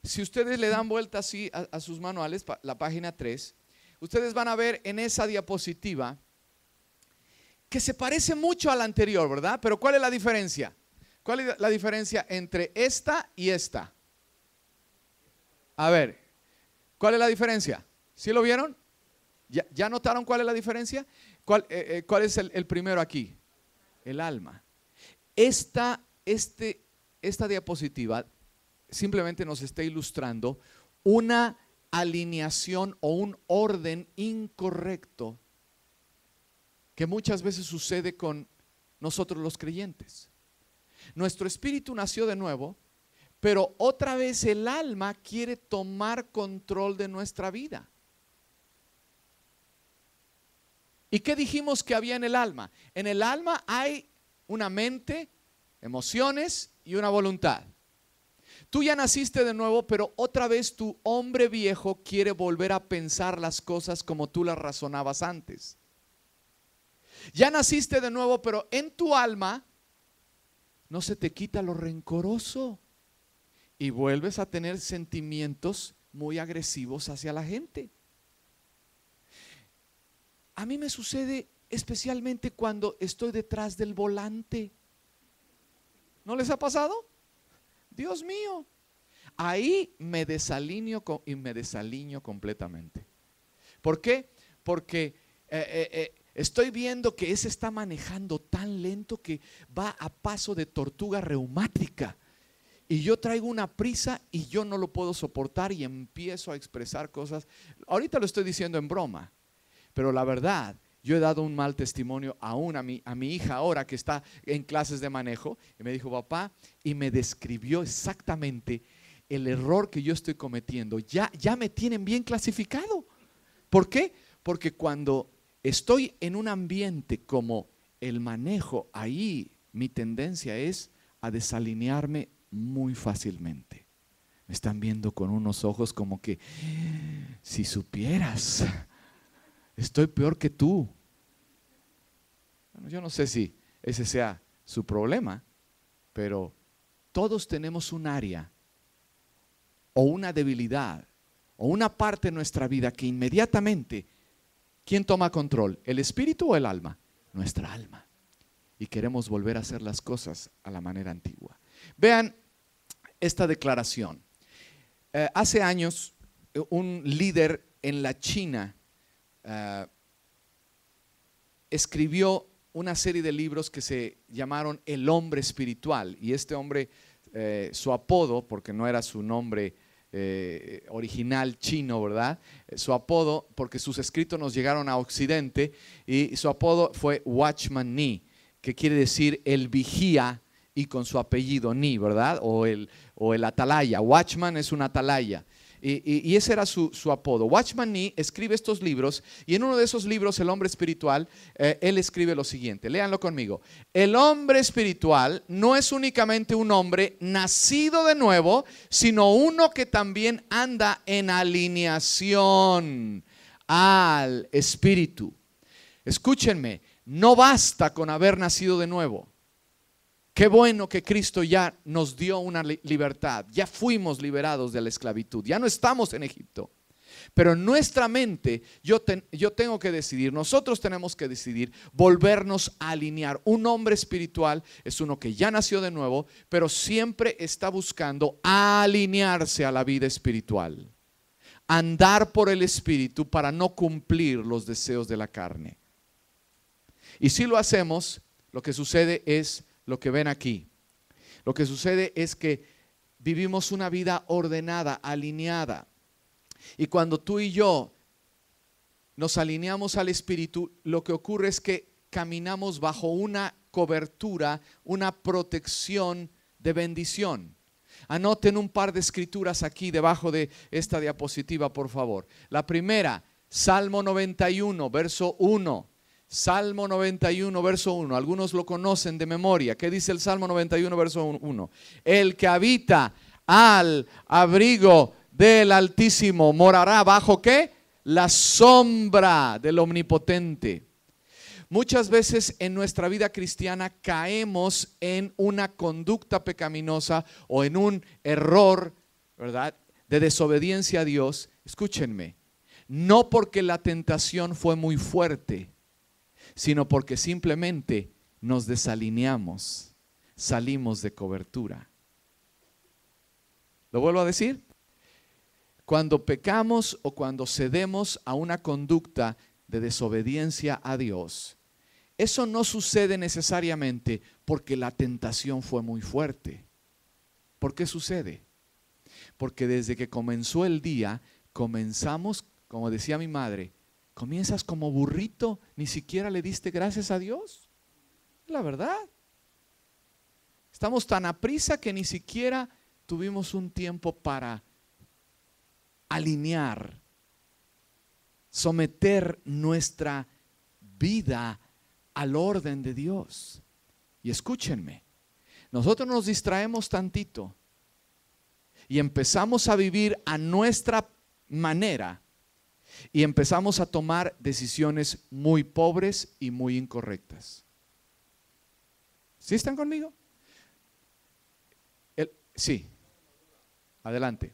Si ustedes le dan vuelta así a sus manuales, la página 3, ustedes van a ver en esa diapositiva que se parece mucho a la anterior, ¿verdad? Pero ¿cuál es la diferencia? ¿Cuál es la diferencia entre esta y esta? A ver, ¿cuál es la diferencia? ¿Sí lo vieron? ¿Ya notaron cuál es la diferencia? ¿Cuál es el primero aquí? El alma. Esta diapositiva simplemente nos está ilustrando una alineación o un orden incorrecto que muchas veces sucede con nosotros los creyentes. Nuestro espíritu nació de nuevo, pero otra vez el alma quiere tomar control de nuestra vida. ¿Y qué dijimos que había en el alma? En el alma hay una mente, emociones y una voluntad. Tú ya naciste de nuevo, pero otra vez tu hombre viejo quiere volver a pensar las cosas como tú las razonabas antes. Ya naciste de nuevo, pero en tu alma no se te quita lo rencoroso y vuelves a tener sentimientos muy agresivos hacia la gente. A mí me sucede especialmente cuando estoy detrás del volante. ¿No les ha pasado? Dios mío, ahí me desalineo y me desaliño completamente. ¿Por qué? Porque estoy viendo que ese está manejando tan lento que va a paso de tortuga reumática. Y yo traigo una prisa y yo no lo puedo soportar y empiezo a expresar cosas. Ahorita lo estoy diciendo en broma, pero la verdad, yo he dado un mal testimonio aún a mi hija ahora que está en clases de manejo. Y me dijo, papá, y me describió exactamente el error que yo estoy cometiendo. Ya me tienen bien clasificado. ¿Por qué? Porque cuando estoy en un ambiente como el manejo, ahí mi tendencia es a desalinearme muy fácilmente. Me están viendo con unos ojos como que, si supieras, estoy peor que tú. Bueno, yo no sé si ese sea su problema, pero todos tenemos un área o una debilidad o una parte de nuestra vida que inmediatamente, ¿quién toma control? ¿El espíritu o el alma? Nuestra alma. Y queremos volver a hacer las cosas a la manera antigua. Vean esta declaración. Hace años, un líder en la China escribió una serie de libros que se llamaron El hombre espiritual. Y este hombre, su apodo, porque no era su nombre original chino, ¿verdad? Su apodo, porque sus escritos nos llegaron a Occidente, y su apodo fue Watchman Nee, que quiere decir el vigía, y con su apellido Nee, ¿verdad? O el atalaya. Watchman es un atalaya. Y ese era su apodo. Watchman Nee escribe estos libros, y en uno de esos libros, El hombre espiritual, él escribe lo siguiente, léanlo conmigo. El hombre espiritual no es únicamente un hombre nacido de nuevo, sino uno que también anda en alineación al espíritu. Escúchenme, no basta con haber nacido de nuevo. Qué bueno que Cristo ya nos dio una libertad, ya fuimos liberados de la esclavitud, ya no estamos en Egipto. Pero en nuestra mente yo tengo que decidir, nosotros tenemos que decidir volvernos a alinear. Un hombre espiritual es uno que ya nació de nuevo, pero siempre está buscando alinearse a la vida espiritual. Andar por el espíritu para no cumplir los deseos de la carne. Y si lo hacemos, lo que sucede es lo que ven aquí. Lo que sucede es que vivimos una vida ordenada, alineada. Y cuando tú y yo nos alineamos al Espíritu, lo que ocurre es que caminamos bajo una cobertura, una protección de bendición. Anoten un par de escrituras aquí debajo de esta diapositiva, por favor. La primera, Salmo 91, verso 1. Salmo 91, verso 1. Algunos lo conocen de memoria. ¿Qué dice el Salmo 91, verso 1? El que habita al abrigo del Altísimo morará bajo ¿qué? La sombra del Omnipotente. Muchas veces en nuestra vida cristiana caemos en una conducta pecaminosa o en un error, ¿verdad?, de desobediencia a Dios. Escúchenme, no porque la tentación fue muy fuerte, sino porque simplemente nos desalineamos, salimos de cobertura. ¿Lo vuelvo a decir? Cuando pecamos o cuando cedemos a una conducta de desobediencia a Dios, eso no sucede necesariamente porque la tentación fue muy fuerte. ¿Por qué sucede? Porque desde que comenzó el día, comenzamos, como decía mi madre, comienzas como burrito, ni siquiera le diste gracias a Dios. La verdad. Estamos tan aprisa que ni siquiera tuvimos un tiempo para alinear, someter nuestra vida al orden de Dios. Y escúchenme, nosotros nos distraemos tantito y empezamos a vivir a nuestra manera y empezamos a tomar decisiones muy pobres y muy incorrectas. ¿Sí están conmigo? Sí, adelante.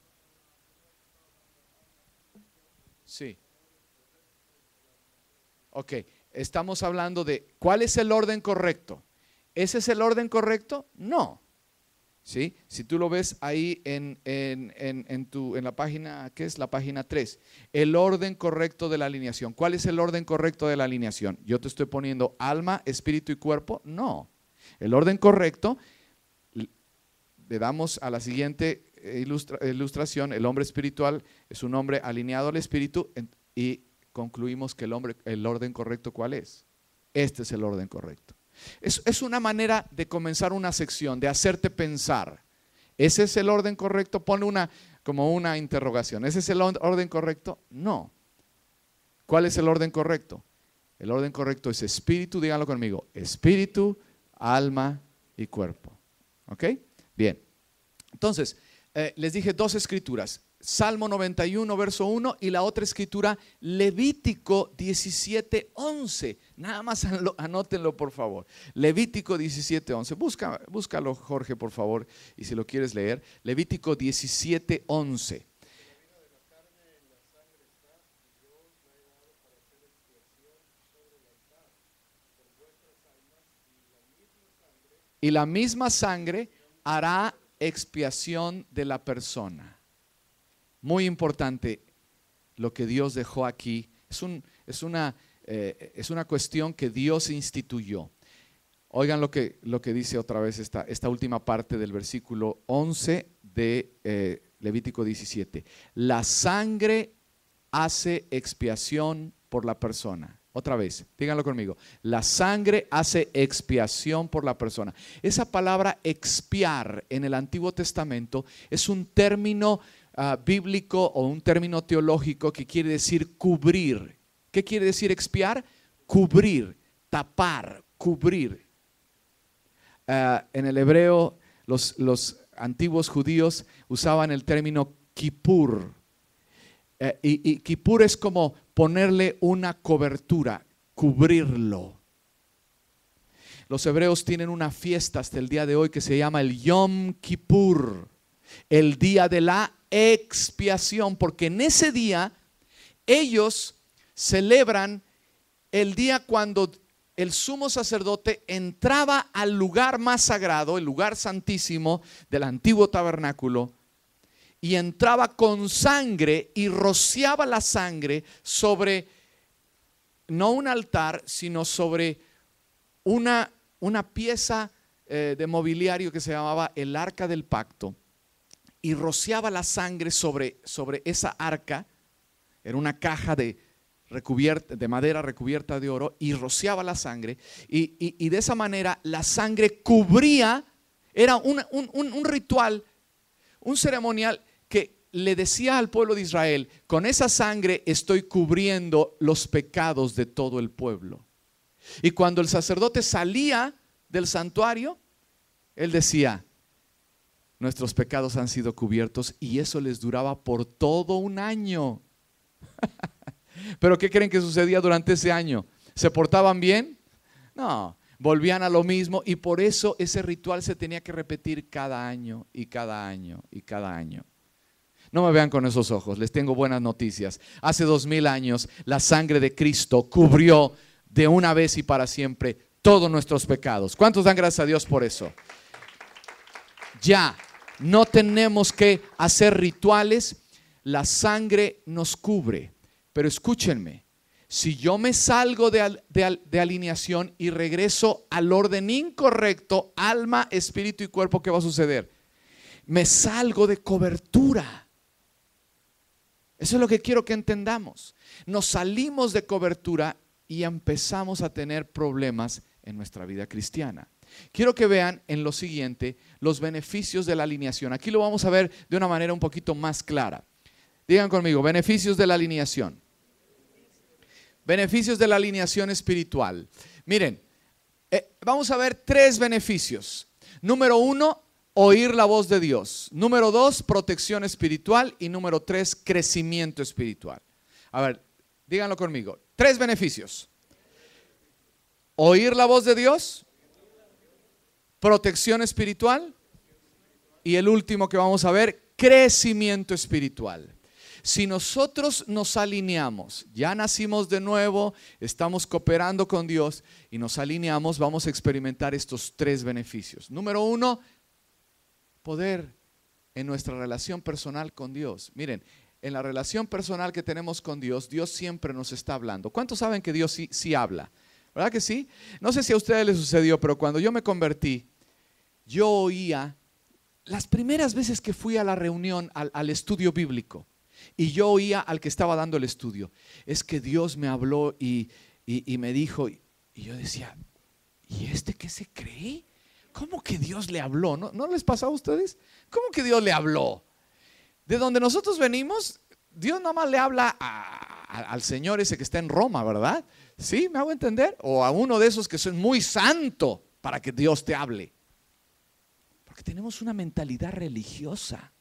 Sí. Ok, estamos hablando de ¿cuál es el orden correcto? ¿Ese es el orden correcto? No. ¿Sí? Si tú lo ves ahí en la página, ¿qué es? La página 3. El orden correcto de la alineación. ¿Cuál es el orden correcto de la alineación? Yo te estoy poniendo alma, espíritu y cuerpo. No. El orden correcto, le damos a la siguiente ilustración. El hombre espiritual es un hombre alineado al espíritu y concluimos que el orden correcto, ¿cuál es? Este es el orden correcto. Es una manera de comenzar una sección, de hacerte pensar. ¿Ese es el orden correcto? Ponle como una interrogación. ¿Ese es el orden correcto? No. ¿Cuál es el orden correcto? El orden correcto es espíritu, díganlo conmigo, espíritu, alma y cuerpo. ¿Ok? Bien. Entonces, les dije dos escrituras. Salmo 91, verso 1 y la otra escritura, Levítico 17, 11. Nada más anótenlo, por favor. Levítico 17, 11. Búscalo, Jorge, por favor, y si lo quieres leer. Levítico 17, 11. Y la misma sangre hará expiación de la persona. Muy importante lo que Dios dejó aquí. Es una cuestión que Dios instituyó. Oigan lo que dice otra vez esta última parte del versículo 11 de Levítico 17. La sangre hace expiación por la persona. Otra vez, díganlo conmigo. La sangre hace expiación por la persona. Esa palabra expiar en el Antiguo Testamento es un término bíblico o un término teológico que quiere decir cubrir. ¿Qué quiere decir expiar? Cubrir, tapar, cubrir. En el hebreo los antiguos judíos usaban el término kippur. Y kippur es como ponerle una cobertura, cubrirlo. Los hebreos tienen una fiesta hasta el día de hoy que se llama el Yom Kippur, el día de la expiación, porque en ese día ellos celebran el día cuando el sumo sacerdote entraba al lugar más sagrado, el lugar santísimo del antiguo tabernáculo, y entraba con sangre y rociaba la sangre sobre, no un altar, sino sobre una pieza de mobiliario que se llamaba el Arca del Pacto, y rociaba la sangre sobre esa arca. Era una caja de de madera recubierta de oro, y rociaba la sangre, y de esa manera la sangre cubría, era un ritual, un ceremonial que le decía al pueblo de Israel: con esa sangre estoy cubriendo los pecados de todo el pueblo. Y cuando el sacerdote salía del santuario, él decía: nuestros pecados han sido cubiertos, y eso les duraba por todo un año. ¿Pero qué creen que sucedía durante ese año? ¿Se portaban bien? No, volvían a lo mismo, y por eso ese ritual se tenía que repetir cada año y cada año y cada año. No me vean con esos ojos, les tengo buenas noticias. Hace 2000 años la sangre de Cristo cubrió de una vez y para siempre todos nuestros pecados. ¿Cuántos dan gracias a Dios por eso? Ya, no tenemos que hacer rituales, la sangre nos cubre. Pero escúchenme, si yo me salgo de alineación y regreso al orden incorrecto, alma, espíritu y cuerpo, ¿qué va a suceder? Me salgo de cobertura. Eso es lo que quiero que entendamos. Nos salimos de cobertura y empezamos a tener problemas en nuestra vida cristiana. Quiero que vean en lo siguiente los beneficios de la alineación. Aquí lo vamos a ver de una manera un poquito más clara. Digan conmigo: beneficios de la alineación. Beneficios de la alineación espiritual. Miren, vamos a ver 3 beneficios. Número 1, oír la voz de Dios. Número 2, protección espiritual. Y número 3, crecimiento espiritual. A ver, díganlo conmigo. 3 beneficios: oír la voz de Dios, protección espiritual, y el último que vamos a ver, crecimiento espiritual. Si nosotros nos alineamos, ya nacimos de nuevo, estamos cooperando con Dios y nos alineamos, vamos a experimentar estos 3 beneficios. Número 1, poder en nuestra relación personal con Dios. Miren, en la relación personal que tenemos con Dios, Dios siempre nos está hablando. ¿Cuántos saben que Dios sí habla? ¿Verdad que sí? No sé si a ustedes les sucedió, pero cuando yo me convertí, yo oía, las primeras veces que fui a la reunión, al estudio bíblico, y yo oía al que estaba dando el estudio, es que Dios me habló y me dijo, y yo decía: ¿y este qué se cree? ¿Cómo que Dios le habló? ¿No les pasó a ustedes? ¿Cómo que Dios le habló? De donde nosotros venimos, Dios nada más le habla al señor ese que está en Roma, ¿verdad? ¿Sí? ¿Me hago entender? O a uno de esos que son muy santo para que Dios te hable. Porque tenemos una mentalidad religiosa,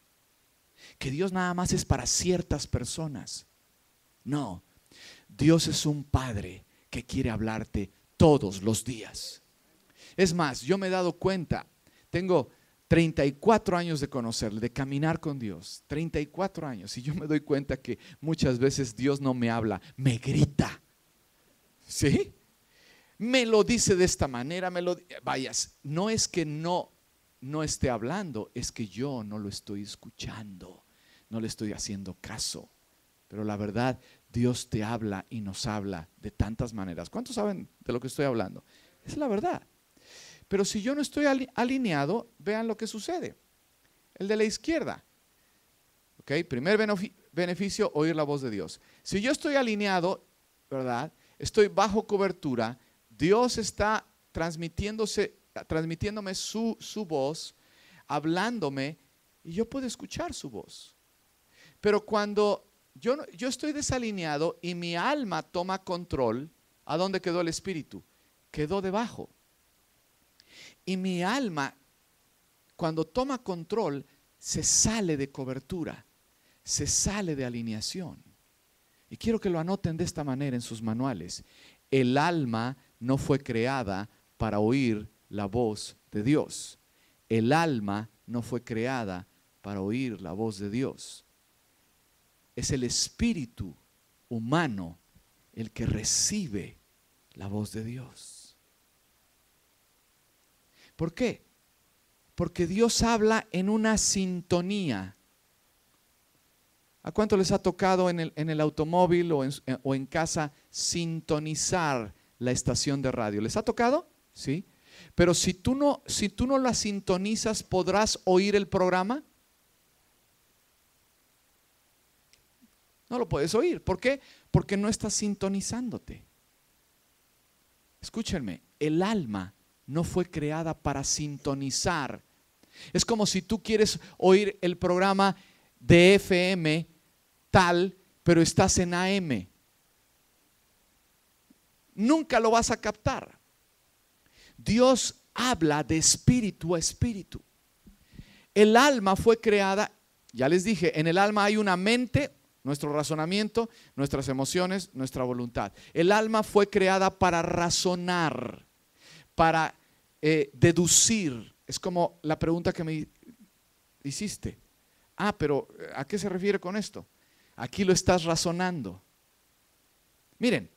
que Dios nada más es para ciertas personas. No, Dios es un Padre que quiere hablarte todos los días. Es más, yo me he dado cuenta, tengo 34 años de conocerle, de caminar con Dios, 34 años, y yo me doy cuenta que muchas veces Dios no me habla, me grita. ¿Sí? Me lo dice de esta manera, vayas, no es que no esté hablando, es que yo no lo estoy escuchando, no le estoy haciendo caso. Pero la verdad, Dios te habla y nos habla de tantas maneras. ¿Cuántos saben de lo que estoy hablando? Es la verdad. Pero si yo no estoy alineado, vean lo que sucede. El de la izquierda. ¿Ok? Primer beneficio, oír la voz de Dios. Si yo estoy alineado, ¿verdad? Estoy bajo cobertura, Dios está transmitiéndome su voz, hablándome, y yo puedo escuchar su voz. Pero cuando yo estoy desalineado y mi alma toma control, ¿a dónde quedó el espíritu? Quedó debajo. Y mi alma, cuando toma control, se sale de cobertura, se sale de alineación. Y quiero que lo anoten de esta manera en sus manuales. El alma no fue creada para oír la voz de Dios. El alma no fue creada para oír la voz de Dios. Es el espíritu humano el que recibe la voz de Dios. ¿Por qué? Porque Dios habla en una sintonía. ¿A cuánto les ha tocado en el automóvil o en casa sintonizar la estación de radio? ¿Les ha tocado? Sí. Pero si tú no la sintonizas, ¿podrás oír el programa? No lo puedes oír. ¿Por qué? Porque no estás sintonizándote. Escúchenme, el alma no fue creada para sintonizar. Es como si tú quieres oír el programa de FM tal, pero estás en AM. Nunca lo vas a captar. Dios habla de espíritu a espíritu. El alma fue creada, ya les dije, en el alma hay una mente, nuestro razonamiento, nuestras emociones, nuestra voluntad. El alma fue creada para razonar, para deducir. Es como la pregunta que me hiciste. Pero ¿a qué se refiere con esto? Aquí lo estás razonando. Miren,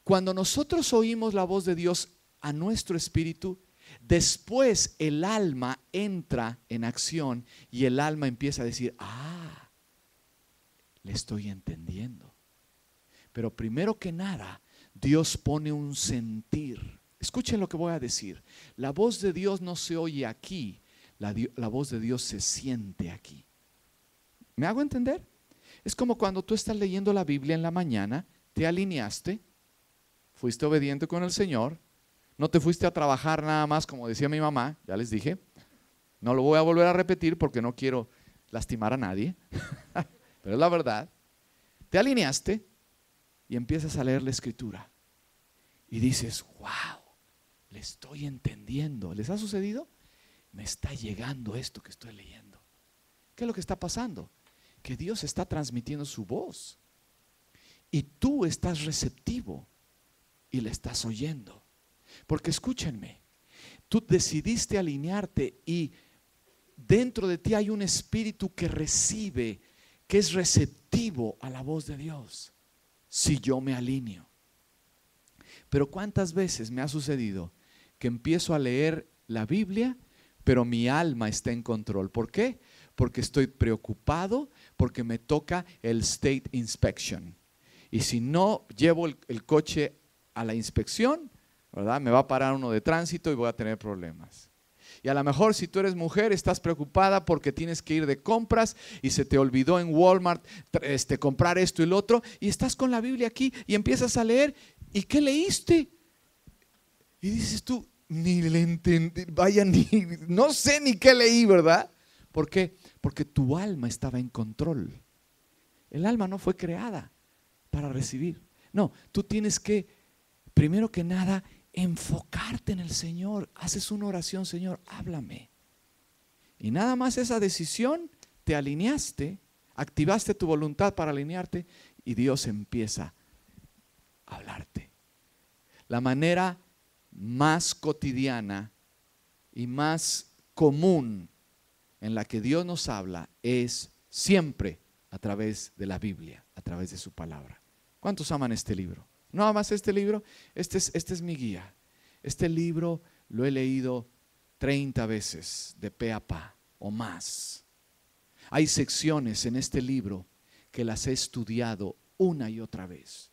cuando nosotros oímos la voz de Dios a nuestro espíritu, después el alma entra en acción y el alma empieza a decir, le estoy entendiendo. Pero primero que nada, Dios pone un sentir. Escuchen lo que voy a decir. La voz de Dios no se oye aquí, la voz de Dios se siente aquí. ¿Me hago entender? Es como cuando tú estás leyendo la Biblia en la mañana, te alineaste, fuiste obediente con el Señor, no te fuiste a trabajar nada más, como decía mi mamá, ya les dije, no lo voy a volver a repetir porque no quiero lastimar a nadie, pero es la verdad. Te alineaste y empiezas a leer la Escritura y dices, wow, le estoy entendiendo. ¿Les ha sucedido? Me está llegando esto que estoy leyendo. ¿Qué es lo que está pasando? Que Dios está transmitiendo su voz y tú estás receptivo y le estás oyendo. Porque escúchenme, tú decidiste alinearte y dentro de ti hay un espíritu que recibe, que es receptivo a la voz de Dios. Si yo me alineo. Pero ¿cuántas veces me ha sucedido que empiezo a leer la Biblia, pero mi alma está en control? ¿Por qué? Porque estoy preocupado, porque me toca el State Inspection. Y si no llevo el coche a la inspección, ¿verdad? Me va a parar uno de tránsito y voy a tener problemas. Y a lo mejor si tú eres mujer estás preocupada porque tienes que ir de compras y se te olvidó en Walmart comprar esto y lo otro y estás con la Biblia aquí y empiezas a leer. ¿Y qué leíste? Y dices tú, ni le entendí, no sé ni qué leí, ¿verdad? ¿Por qué? Porque tu alma estaba en control. El alma no fue creada para recibir. No, tú tienes que, primero que nada, enfocarte en el Señor. Haces una oración, Señor, háblame. Y nada más esa decisión, te alineaste, activaste tu voluntad para alinearte y Dios empieza a hablarte. La manera más cotidiana y más común en la que Dios nos habla es siempre a través de la Biblia, a través de su palabra. ¿Cuántos aman este libro? ¿No amas este libro? Este es mi guía. Este libro lo he leído 30 veces de pe a pa o más. Hay secciones en este libro que las he estudiado una y otra vez.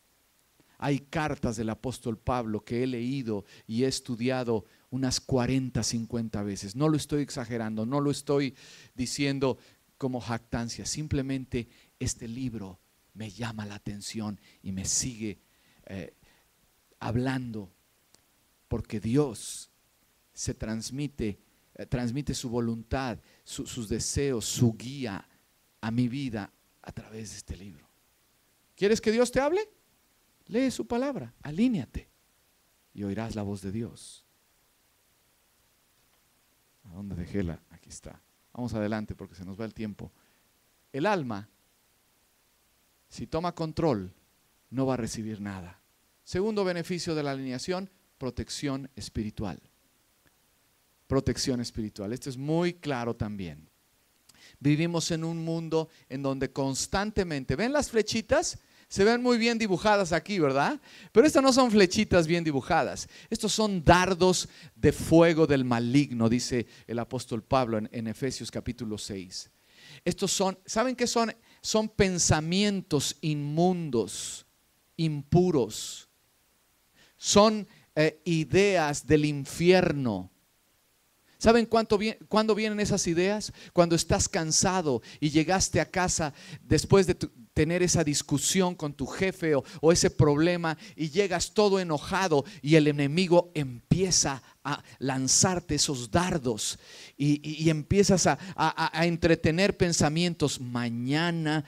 Hay cartas del apóstol Pablo que he leído y he estudiado unas 40, 50 veces. No lo estoy exagerando, no lo estoy diciendo como jactancia. Simplemente este libro me llama la atención y me sigue hablando, porque Dios se transmite su voluntad, sus deseos, su guía a mi vida a través de este libro. ¿Quieres que Dios te hable? Lee su palabra, alíñate y oirás la voz de Dios. ¿A dónde dejé la? Aquí está. Vamos adelante porque se nos va el tiempo. El alma, si toma control, no va a recibir nada. Segundo beneficio de la alineación, protección espiritual. Protección espiritual. Esto es muy claro también. Vivimos en un mundo en donde constantemente, ¿ven las flechitas? Se ven muy bien dibujadas aquí, ¿verdad? Pero estas no son flechitas bien dibujadas. Estos son dardos de fuego del maligno, dice el apóstol Pablo en Efesios capítulo 6. Estos son, ¿saben qué son? Son pensamientos inmundos, impuros. Son ideas del infierno. ¿Saben cuándo vienen esas ideas? Cuando estás cansado y llegaste a casa después de tener esa discusión con tu jefe o ese problema, y llegas todo enojado y el enemigo empieza a lanzarte esos dardos y empiezas a entretener pensamientos. Mañana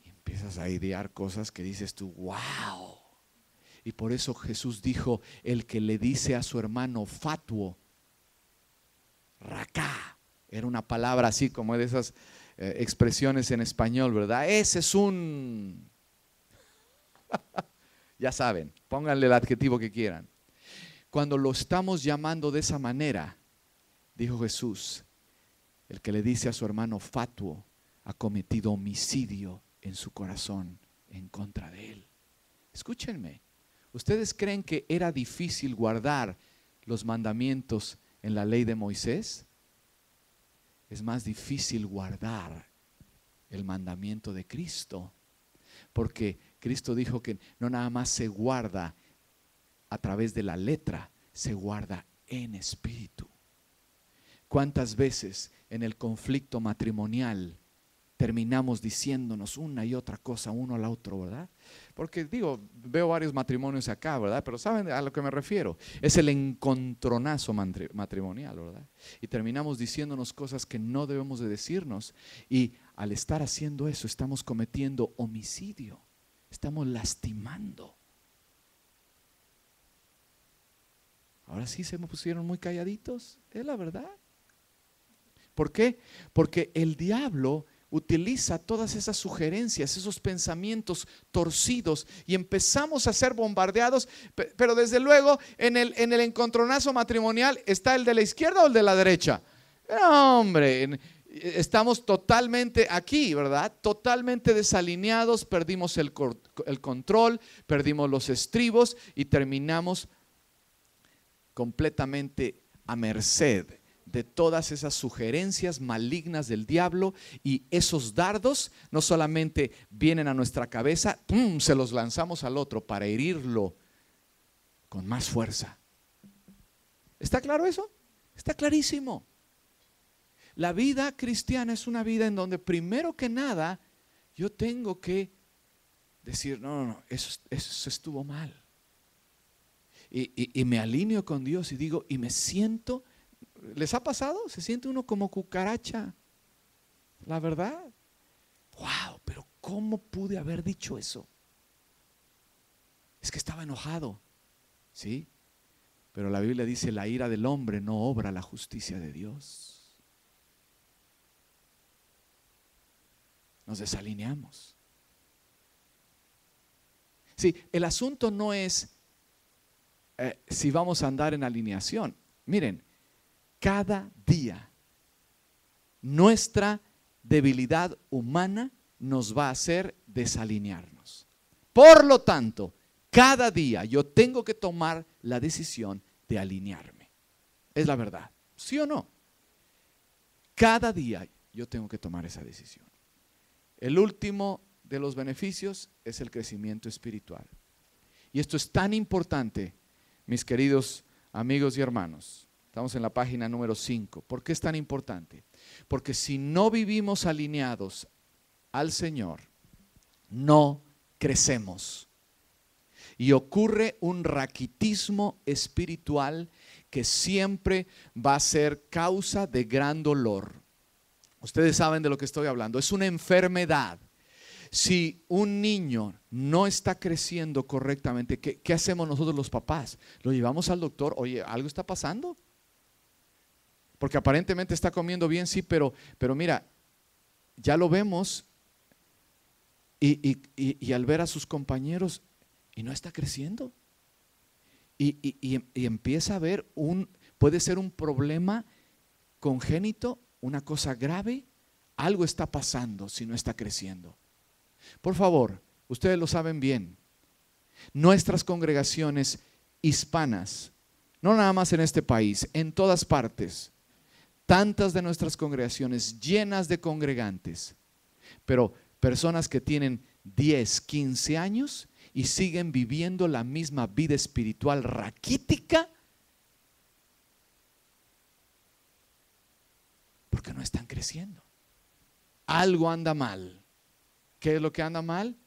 y empiezas a idear cosas que dices tú, wow. Y por eso Jesús dijo, el que le dice a su hermano fatuo, racá, era una palabra así como de esas expresiones en español, ¿verdad? Ese es un... Ya saben, pónganle el adjetivo que quieran. Cuando lo estamos llamando de esa manera, dijo Jesús, el que le dice a su hermano fatuo ha cometido homicidio en su corazón en contra de él. Escúchenme. ¿Ustedes creen que era difícil guardar los mandamientos en la ley de Moisés? Es más difícil guardar el mandamiento de Cristo, porque Cristo dijo que no nada más se guarda a través de la letra, se guarda en espíritu. ¿Cuántas veces en el conflicto matrimonial terminamos diciéndonos una y otra cosa uno al otro, verdad? Porque digo, veo varios matrimonios acá, ¿verdad? Pero ¿saben a lo que me refiero? Es el encontronazo matrimonial, ¿verdad? Y terminamos diciéndonos cosas que no debemos de decirnos, y al estar haciendo eso estamos cometiendo homicidio, estamos lastimando. Ahora sí se me pusieron muy calladitos, es la verdad. ¿Por qué? Porque el diablo utiliza todas esas sugerencias, esos pensamientos torcidos, y empezamos a ser bombardeados. Pero desde luego en el encontronazo matrimonial, ¿está el de la izquierda o el de la derecha? No, hombre, estamos totalmente aquí, ¿verdad? Totalmente desalineados, perdimos el control, perdimos los estribos y terminamos completamente a merced de todas esas sugerencias malignas del diablo. Y esos dardos no solamente vienen a nuestra cabeza, se los lanzamos al otro para herirlo con más fuerza. ¿Está claro eso? Está clarísimo. La vida cristiana es una vida en donde primero que nada yo tengo que decir, no, eso estuvo mal. Y me alineo con Dios y digo, y me siento. ¿Les ha pasado? Se siente uno como cucaracha, la verdad. Wow, pero ¿cómo pude haber dicho eso? Es que estaba enojado, ¿sí? Pero la Biblia dice, la ira del hombre no obra la justicia de Dios. Nos desalineamos. Sí, el asunto no es si vamos a andar en alineación. Miren, cada día nuestra debilidad humana nos va a hacer desalinearnos. Por lo tanto, cada día yo tengo que tomar la decisión de alinearme. Es la verdad, ¿sí o no? Cada día yo tengo que tomar esa decisión. El último de los beneficios es el crecimiento espiritual. Y esto es tan importante, mis queridos amigos y hermanos. Estamos en la página número 5. ¿Por qué es tan importante? Porque si no vivimos alineados al Señor, no crecemos. Y ocurre un raquitismo espiritual que siempre va a ser causa de gran dolor. Ustedes saben de lo que estoy hablando. Es una enfermedad. Si un niño no está creciendo correctamente, ¿qué hacemos nosotros los papás? Lo llevamos al doctor. Oye, ¿algo está pasando? Porque aparentemente está comiendo bien, sí, pero mira, ya lo vemos y al ver a sus compañeros y no está creciendo. Y empieza a ver puede ser un problema congénito, una cosa grave. Algo está pasando si no está creciendo. Por favor, ustedes lo saben bien, nuestras congregaciones hispanas, no nada más en este país, en todas partes, tantas de nuestras congregaciones llenas de congregantes, pero personas que tienen 10, 15 años y siguen viviendo la misma vida espiritual raquítica Porque no están creciendo. Algo anda mal. ¿Qué es lo que anda mal?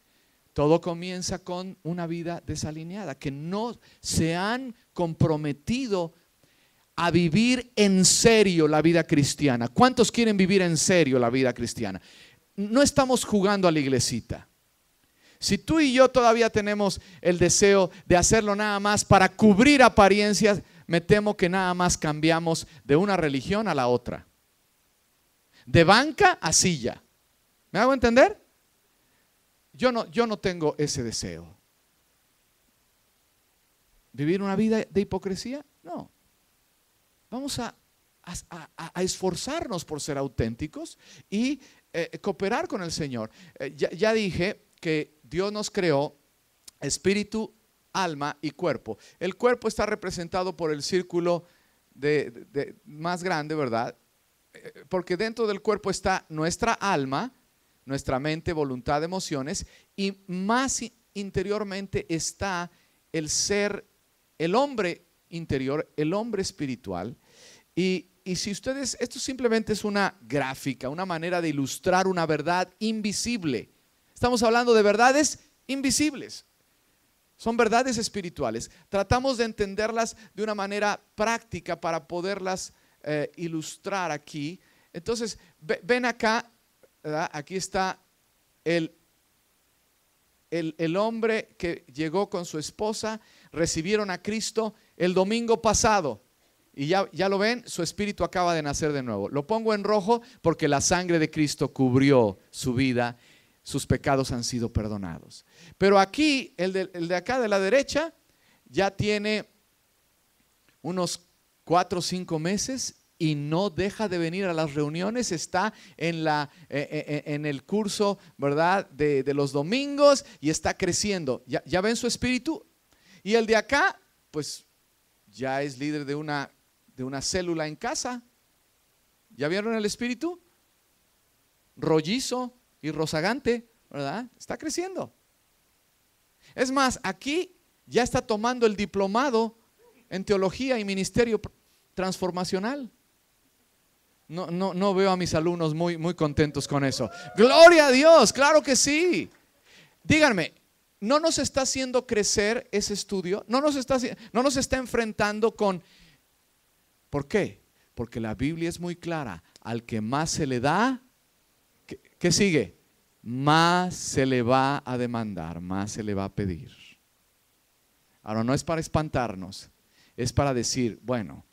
Todo comienza con una vida desalineada, que no se han comprometido a vivir en serio la vida cristiana. ¿Cuántos quieren vivir en serio la vida cristiana? No estamos jugando a la iglesita. Si tú y yo todavía tenemos el deseo de hacerlo nada más para cubrir apariencias, me temo que nada más cambiamos de una religión a la otra. De banca a silla. ¿Me hago entender? Yo no tengo ese deseo. ¿Vivir una vida de hipocresía? No. Vamos a esforzarnos por ser auténticos y cooperar con el Señor. Ya dije que Dios nos creó espíritu, alma y cuerpo. El cuerpo está representado por el círculo más grande, ¿verdad? Porque dentro del cuerpo está nuestra alma, nuestra mente, voluntad, emociones, y más interiormente está el ser, el hombre interior, el hombre espiritual. Y si ustedes, esto simplemente es una gráfica, una manera de ilustrar una verdad invisible. Estamos hablando de verdades invisibles. Son verdades espirituales. Tratamos de entenderlas de una manera práctica para poderlas ilustrar aquí. Entonces, ven acá, ¿verdad? Aquí está el hombre que llegó con su esposa, recibieron a Cristo el domingo pasado. Y ya lo ven, su espíritu acaba de nacer de nuevo. Lo pongo en rojo porque la sangre de Cristo cubrió su vida. Sus pecados han sido perdonados. Pero aquí, el de acá de la derecha, ya tiene unos 4 o 5 meses y no deja de venir a las reuniones. Está en el curso, ¿verdad?, de los domingos y está creciendo. ¿Ya ven su espíritu? Y el de acá, pues ya es líder de una célula en casa. ¿Ya vieron el espíritu? Rollizo y rozagante, ¿verdad? Está creciendo. Es más, aquí ya está tomando el diplomado en teología y ministerio transformacional. No veo a mis alumnos muy contentos con eso. Gloria a Dios, claro que sí. Díganme, ¿no nos está haciendo crecer ese estudio? ¿No nos está enfrentando con... ¿Por qué? Porque la Biblia es muy clara. Al que más se le da, ¿qué sigue? Más se le va a demandar, más se le va a pedir. Ahora, no es para espantarnos, es para decir, bueno,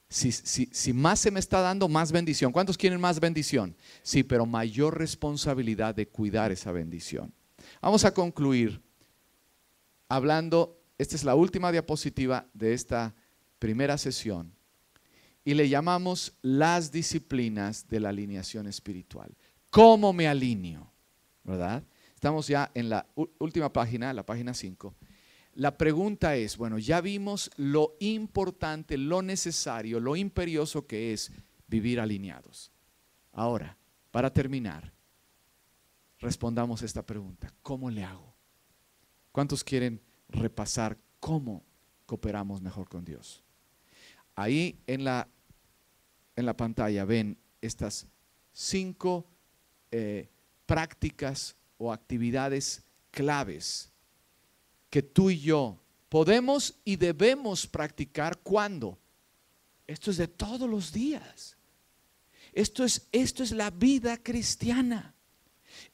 si más se me está dando, más bendición. ¿Cuántos quieren más bendición? Sí, pero mayor responsabilidad de cuidar esa bendición. Vamos a concluir hablando, esta es la última diapositiva de esta primera sesión, y le llamamos las disciplinas de la alineación espiritual. ¿Cómo me alineo? ¿Verdad? Estamos ya en la última página, la página 5. La pregunta es, bueno, ya vimos lo importante, lo necesario, lo imperioso que es vivir alineados. Ahora, para terminar, respondamos esta pregunta. ¿Cómo le hago? ¿Cuántos quieren repasar cómo cooperamos mejor con Dios? Ahí en la pantalla ven estas 5 prácticas o actividades claves que tú y yo podemos y debemos practicar. ¿Cuándo? Esto es de todos los días. Esto es la vida cristiana.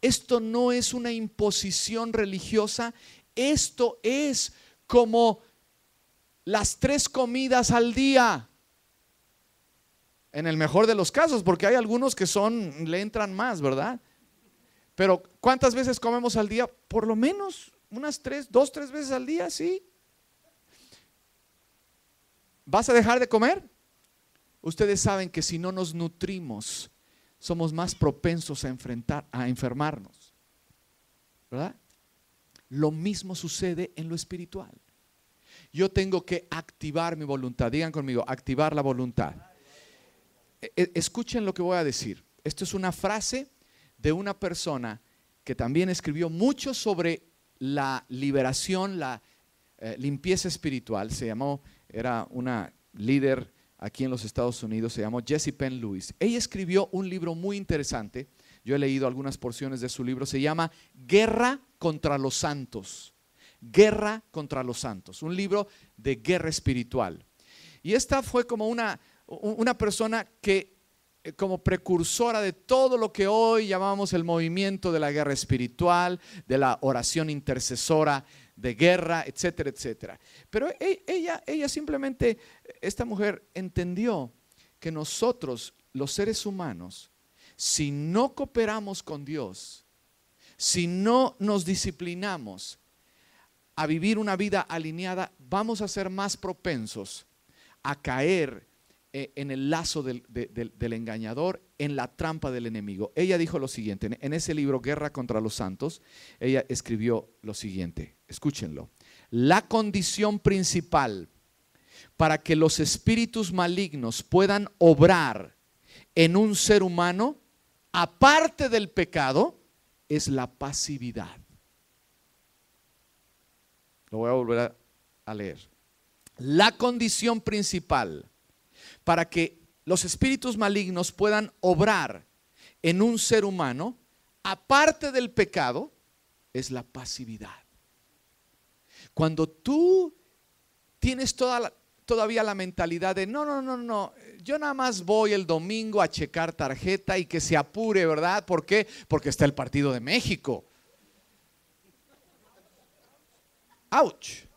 Esto no es una imposición religiosa. Esto es como las 3 comidas al día. En el mejor de los casos, porque hay algunos que le entran más, ¿verdad? Pero ¿cuántas veces comemos al día? Por lo menos unas 2, 3 veces al día, sí. ¿Vas a dejar de comer? Ustedes saben que si no nos nutrimos, somos más propensos a enfermarnos, ¿verdad? Lo mismo sucede en lo espiritual. Yo tengo que activar mi voluntad. Digan conmigo, activar la voluntad. Escuchen lo que voy a decir. Esto es una frase de una persona que también escribió mucho sobre la liberación, la limpieza espiritual. Era una líder aquí en los Estados Unidos, se llamó Jessie Penn Lewis. Ella escribió un libro muy interesante, yo he leído algunas porciones de su libro, se llama Guerra contra los Santos. Guerra contra los Santos, un libro de guerra espiritual. Y esta fue como una persona que como precursora de todo lo que hoy llamamos el movimiento de la guerra espiritual, de la oración intercesora de guerra, etcétera, etcétera. Pero ella simplemente, esta mujer entendió que nosotros, los seres humanos, si no cooperamos con Dios, si no nos disciplinamos a vivir una vida alineada, vamos a ser más propensos a caer en el lazo del engañador, en la trampa del enemigo. Ella dijo lo siguiente, en ese libro Guerra contra los Santos, ella escribió lo siguiente, escúchenlo: la condición principal para que los espíritus malignos puedan obrar en un ser humano, aparte del pecado, es la pasividad. Lo voy a volver a leer. La condición principal para que los espíritus malignos puedan obrar en un ser humano, aparte del pecado, es la pasividad. Cuando tú tienes todavía la mentalidad de no, yo nada más voy el domingo a checar tarjeta y que se apure, ¿verdad? ¿Por qué? Porque está el partido de México. ¡Auch!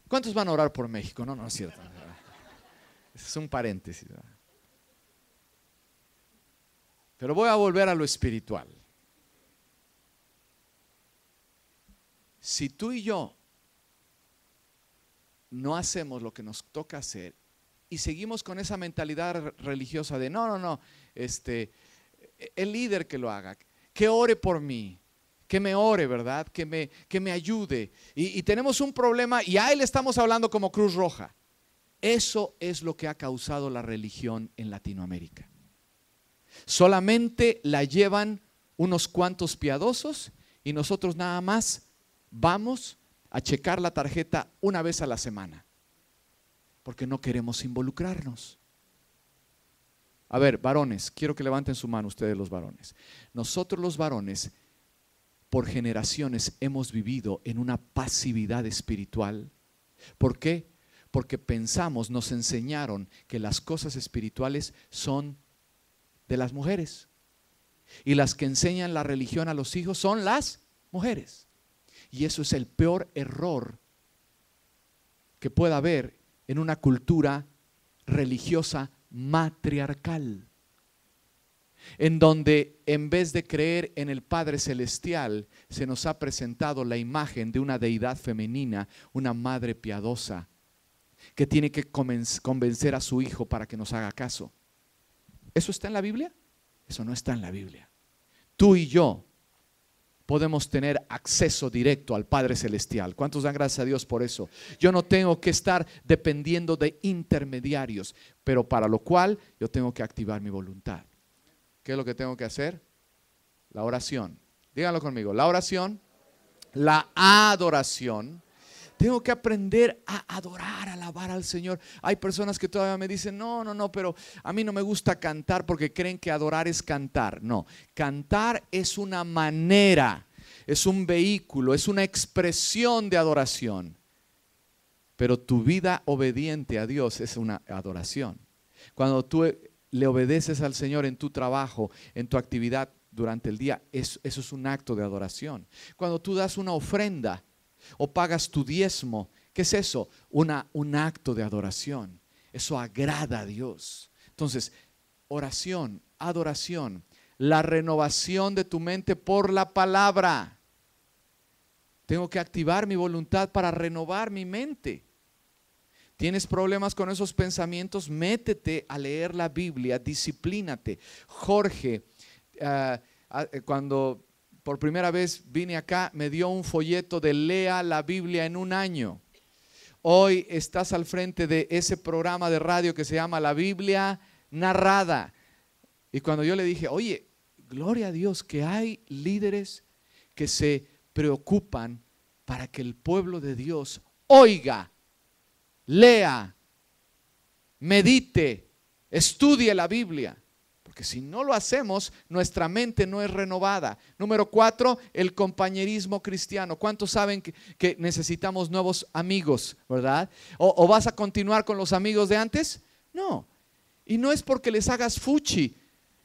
¿Cuántos van a orar por México? No es cierto. Ese es un paréntesis, ¿verdad? Pero voy a volver a lo espiritual. Si tú y yo no hacemos lo que nos toca hacer y seguimos con esa mentalidad religiosa de no, el líder que lo haga, que ore por mí, que me ore, ¿verdad? Que me ayude. Y tenemos un problema y a él estamos hablando como Cruz Roja. Eso es lo que ha causado la religión en Latinoamérica. Solamente la llevan unos cuantos piadosos y nosotros nada más vamos a checar la tarjeta una vez a la semana, porque no queremos involucrarnos. A ver, varones, quiero que levanten su mano ustedes los varones. Nosotros los varones, por generaciones hemos vivido en una pasividad espiritual. ¿Por qué? Porque pensamos, nos enseñaron que las cosas espirituales son de las mujeres. Y las que enseñan la religión a los hijos son las mujeres. Y eso es el peor error que pueda haber en una cultura religiosa matriarcal, en donde en vez de creer en el Padre Celestial, se nos ha presentado la imagen de una deidad femenina, una madre piadosa, que tiene que convencer a su hijo para que nos haga caso. ¿Eso está en la Biblia? Eso no está en la Biblia. Tú y yo podemos tener acceso directo al Padre Celestial. ¿Cuántos dan gracias a Dios por eso? Yo no tengo que estar dependiendo de intermediarios, pero para lo cual yo tengo que activar mi voluntad. ¿Qué es lo que tengo que hacer? La oración. Díganlo conmigo. La oración, la adoración. Tengo que aprender a adorar, a alabar al Señor. Hay personas que todavía me dicen, no, pero a mí no me gusta cantar porque creen que adorar es cantar. No, cantar es una manera, es un vehículo, es una expresión de adoración. Pero tu vida obediente a Dios es una adoración. Cuando tú le obedeces al Señor en tu trabajo, en tu actividad durante el día, eso es un acto de adoración. Cuando tú das una ofrenda o pagas tu diezmo, ¿qué es eso? Un acto de adoración. Eso agrada a Dios. Entonces, oración, adoración, la renovación de tu mente por la palabra. Tengo que activar mi voluntad para renovar mi mente. ¿Tienes problemas con esos pensamientos? Métete a leer la Biblia, disciplínate. Jorge, cuando por primera vez vine acá, me dio un folleto de lea la Biblia en un año. Hoy estás al frente de ese programa de radio que se llama La Biblia Narrada. Y cuando yo le dije, oye, gloria a Dios que hay líderes que se preocupan para que el pueblo de Dios oiga lea, medite, estudie la Biblia. Porque si no lo hacemos, nuestra mente no es renovada. Número 4, el compañerismo cristiano. ¿Cuántos saben que necesitamos nuevos amigos, verdad? ¿O vas a continuar con los amigos de antes? No. Y no es porque les hagas fuchi,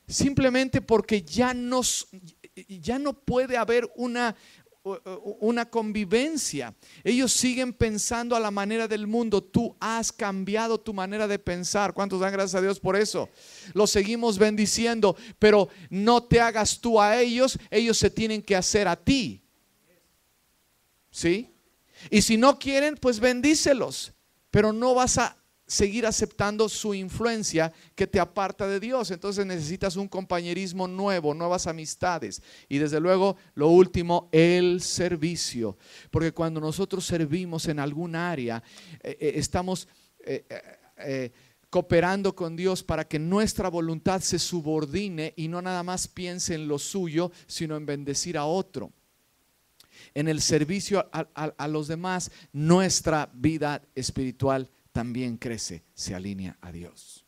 simplemente porque ya no puede haber una convivencia. Ellos siguen pensando a la manera del mundo. Tú has cambiado tu manera de pensar. ¿Cuántos dan gracias a Dios por eso? Los seguimos bendiciendo, pero no te hagas tú a ellos, ellos se tienen que hacer a ti. ¿Sí? Y si no quieren, pues bendícelos, pero no vas a seguir aceptando su influencia que te aparta de Dios. Entonces necesitas un compañerismo nuevo, nuevas amistades. Y desde luego, lo último, el servicio. Porque cuando nosotros servimos en algún área, estamos cooperando con Dios para que nuestra voluntad se subordine y no nada más piense en lo suyo, sino en bendecir a otro. En el servicio a los demás, nuestra vida espiritual también crece, se alinea a Dios.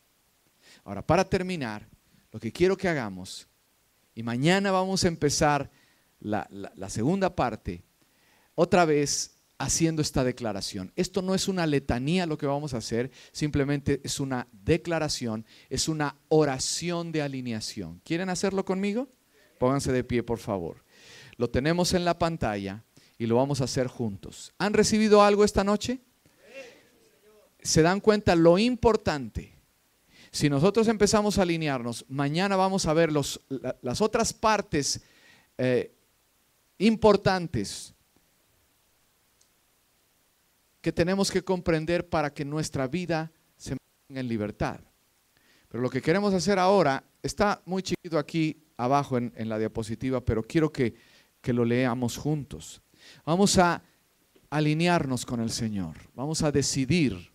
Ahora, para terminar, lo que quiero que hagamos, y mañana vamos a empezar la segunda parte, otra vez haciendo esta declaración. Esto no es una letanía lo que vamos a hacer, simplemente es una declaración, es una oración de alineación. ¿Quieren hacerlo conmigo? Pónganse de pie, por favor. Lo tenemos en la pantalla y lo vamos a hacer juntos. ¿Han recibido algo esta noche? ¿Se dan cuenta lo importante? Si nosotros empezamos a alinearnos, mañana vamos a ver las otras partes importantes que tenemos que comprender para que nuestra vida se mantenga en libertad. Pero lo que queremos hacer ahora, está muy chiquito aquí abajo en la diapositiva, pero quiero que lo leamos juntos. Vamos a alinearnos con el Señor, vamos a decidir,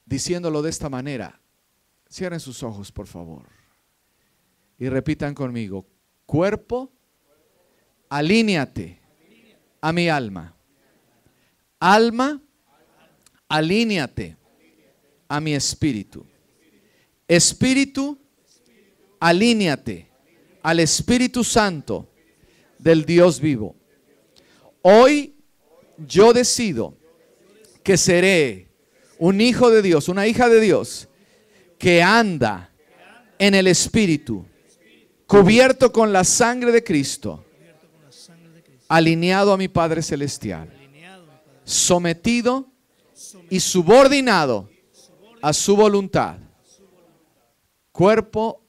diciéndolo de esta manera. Cierren sus ojos, por favor, y repitan conmigo: cuerpo, alíñate a mi alma. Alma, alíñate a mi espíritu. Espíritu, alíñate al Espíritu Santo del Dios vivo. Hoy yo decido que seré un hijo de Dios, una hija de Dios, que anda en el Espíritu, cubierto con la sangre de Cristo, alineado a mi Padre Celestial, sometido y subordinado a su voluntad, cuerpo,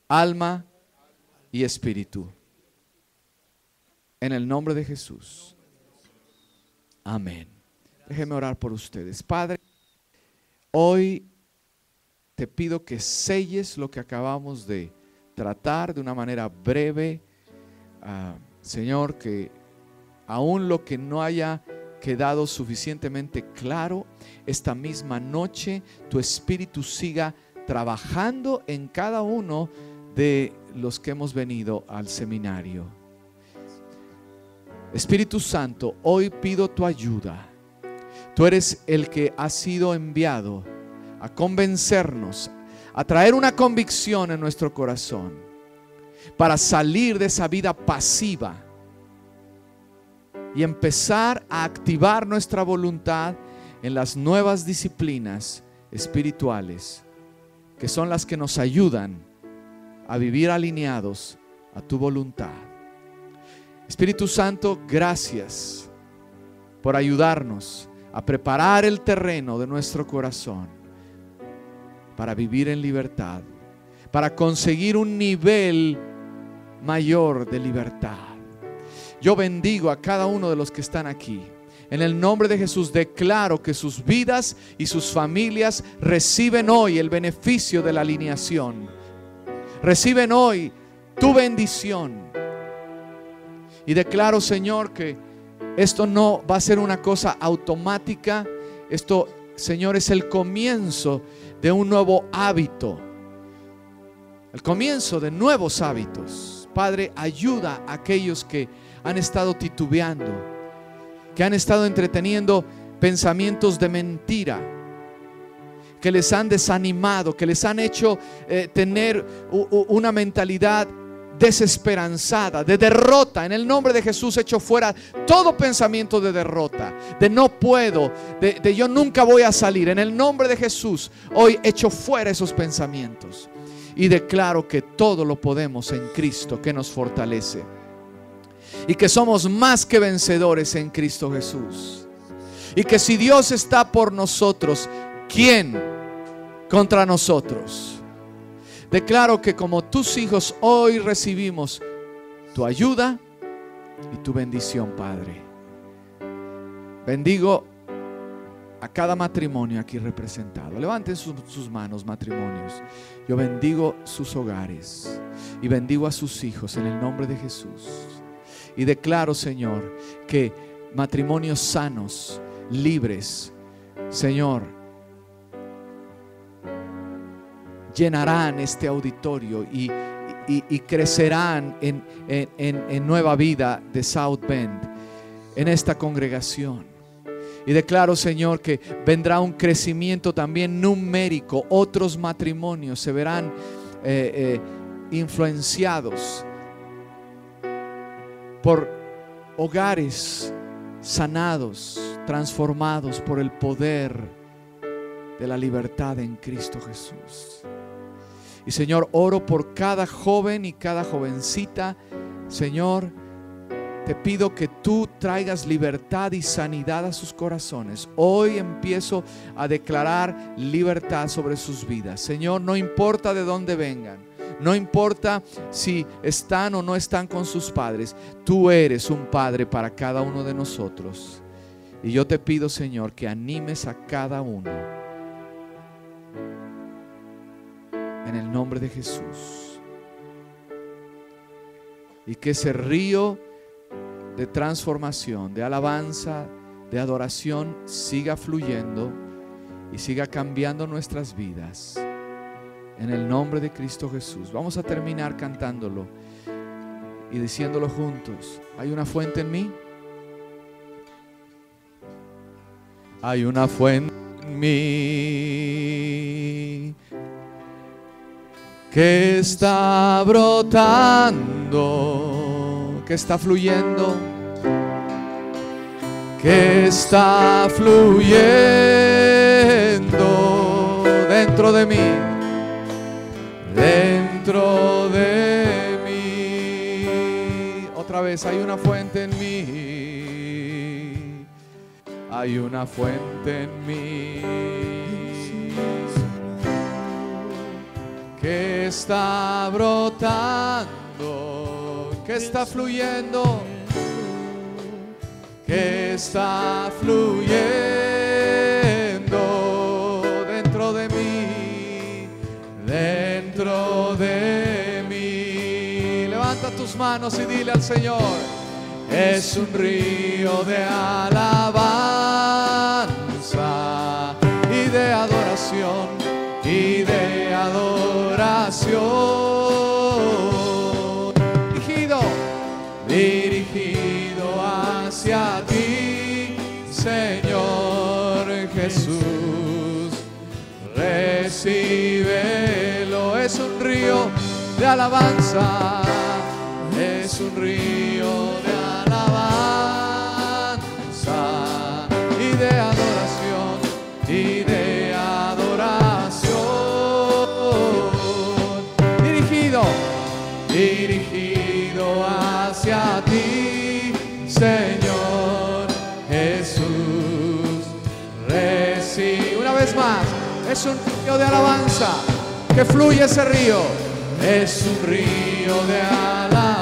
alma y espíritu. En el nombre de Jesús. Amén. Déjenme orar por ustedes. Padre, hoy te pido que selles lo que acabamos de tratar de una manera breve. Señor, que aún lo que no haya quedado suficientemente claro, esta misma noche tu Espíritu siga trabajando en cada uno de los que hemos venido al seminario. Espíritu Santo, hoy pido tu ayuda. Tú eres el que ha sido enviado a convencernos, a traer una convicción en nuestro corazón para salir de esa vida pasiva y empezar a activar nuestra voluntad en las nuevas disciplinas espirituales que son las que nos ayudan a vivir alineados a tu voluntad. Espíritu Santo, gracias por ayudarnos a preparar el terreno de nuestro corazón para vivir en libertad, para conseguir un nivel mayor de libertad. Yo bendigo a cada uno de los que están aquí. En el nombre de Jesús declaro que sus vidas y sus familias reciben hoy el beneficio de la alineación. Reciben hoy tu bendición. Y declaro, Señor, que esto no va a ser una cosa automática. Esto, Señor, es el comienzo de un nuevo hábito. El comienzo de nuevos hábitos. Padre, ayuda a aquellos que han estado titubeando. que han estado entreteniendo pensamientos de mentira, que les han desanimado, que les han hecho tener una mentalidad desesperanzada, de derrota. En el nombre de Jesús echo fuera todo pensamiento de derrota, de no puedo, de yo nunca voy a salir. En el nombre de Jesús hoy echo fuera esos pensamientos y declaro que todo lo podemos en Cristo que nos fortalece, y que somos más que vencedores en Cristo Jesús, y que si Dios está por nosotros, ¿quién contra nosotros? Declaro que como tus hijos hoy recibimos tu ayuda y tu bendición, Padre. Bendigo a cada matrimonio aquí representado. Levanten sus manos, matrimonios. Yo bendigo sus hogares y bendigo a sus hijos en el nombre de Jesús. Y declaro, Señor, que matrimonios sanos, libres, Señor, llenarán este auditorio y crecerán en nueva vida de South Bend, en esta congregación. Y declaro, Señor, que vendrá un crecimiento también numérico. Otros matrimonios se verán influenciados por hogares sanados, transformados por el poder de la libertad en Cristo Jesús. Y Señor, oro por cada joven y cada jovencita. Señor, te pido que tú traigas libertad y sanidad a sus corazones. Hoy empiezo a declarar libertad sobre sus vidas. Señor, no importa de dónde vengan, no importa si están o no están con sus padres, tú eres un padre para cada uno de nosotros. Y yo te pido, Señor, que animes a cada uno en el nombre de Jesús, y que ese río de transformación, de alabanza, de adoración siga fluyendo y siga cambiando nuestras vidas en el nombre de Cristo Jesús. Vamos a terminar cantándolo y diciéndolo juntos. Hay una fuente en mí. Hay una fuente en mí que está brotando, que está fluyendo, que está fluyendo dentro de mí, dentro de mí. Otra vez, hay una fuente en mí, hay una fuente en mí que está brotando, que está fluyendo, que está fluyendo dentro de mí, dentro de mí. Levanta tus manos y dile al Señor: es un río de alabanza y de adoración, y de adoración, dirigido hacia ti, Señor Jesús. Recíbelo. Es un río de alabanza, es un río de alabanza y de adoración, y de adoración, dirigido hacia ti, Señor Jesús. Recibe. Una vez más, es un río de alabanza que fluye ese río. Es un río de alabanza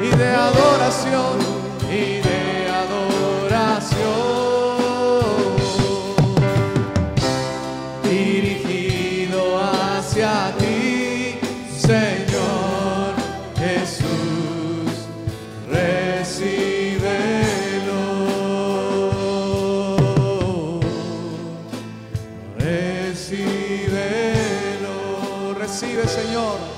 y de adoración, y de adoración, dirigido hacia ti, Señor Jesús. Recíbelo, recíbelo. Recibe, Señor.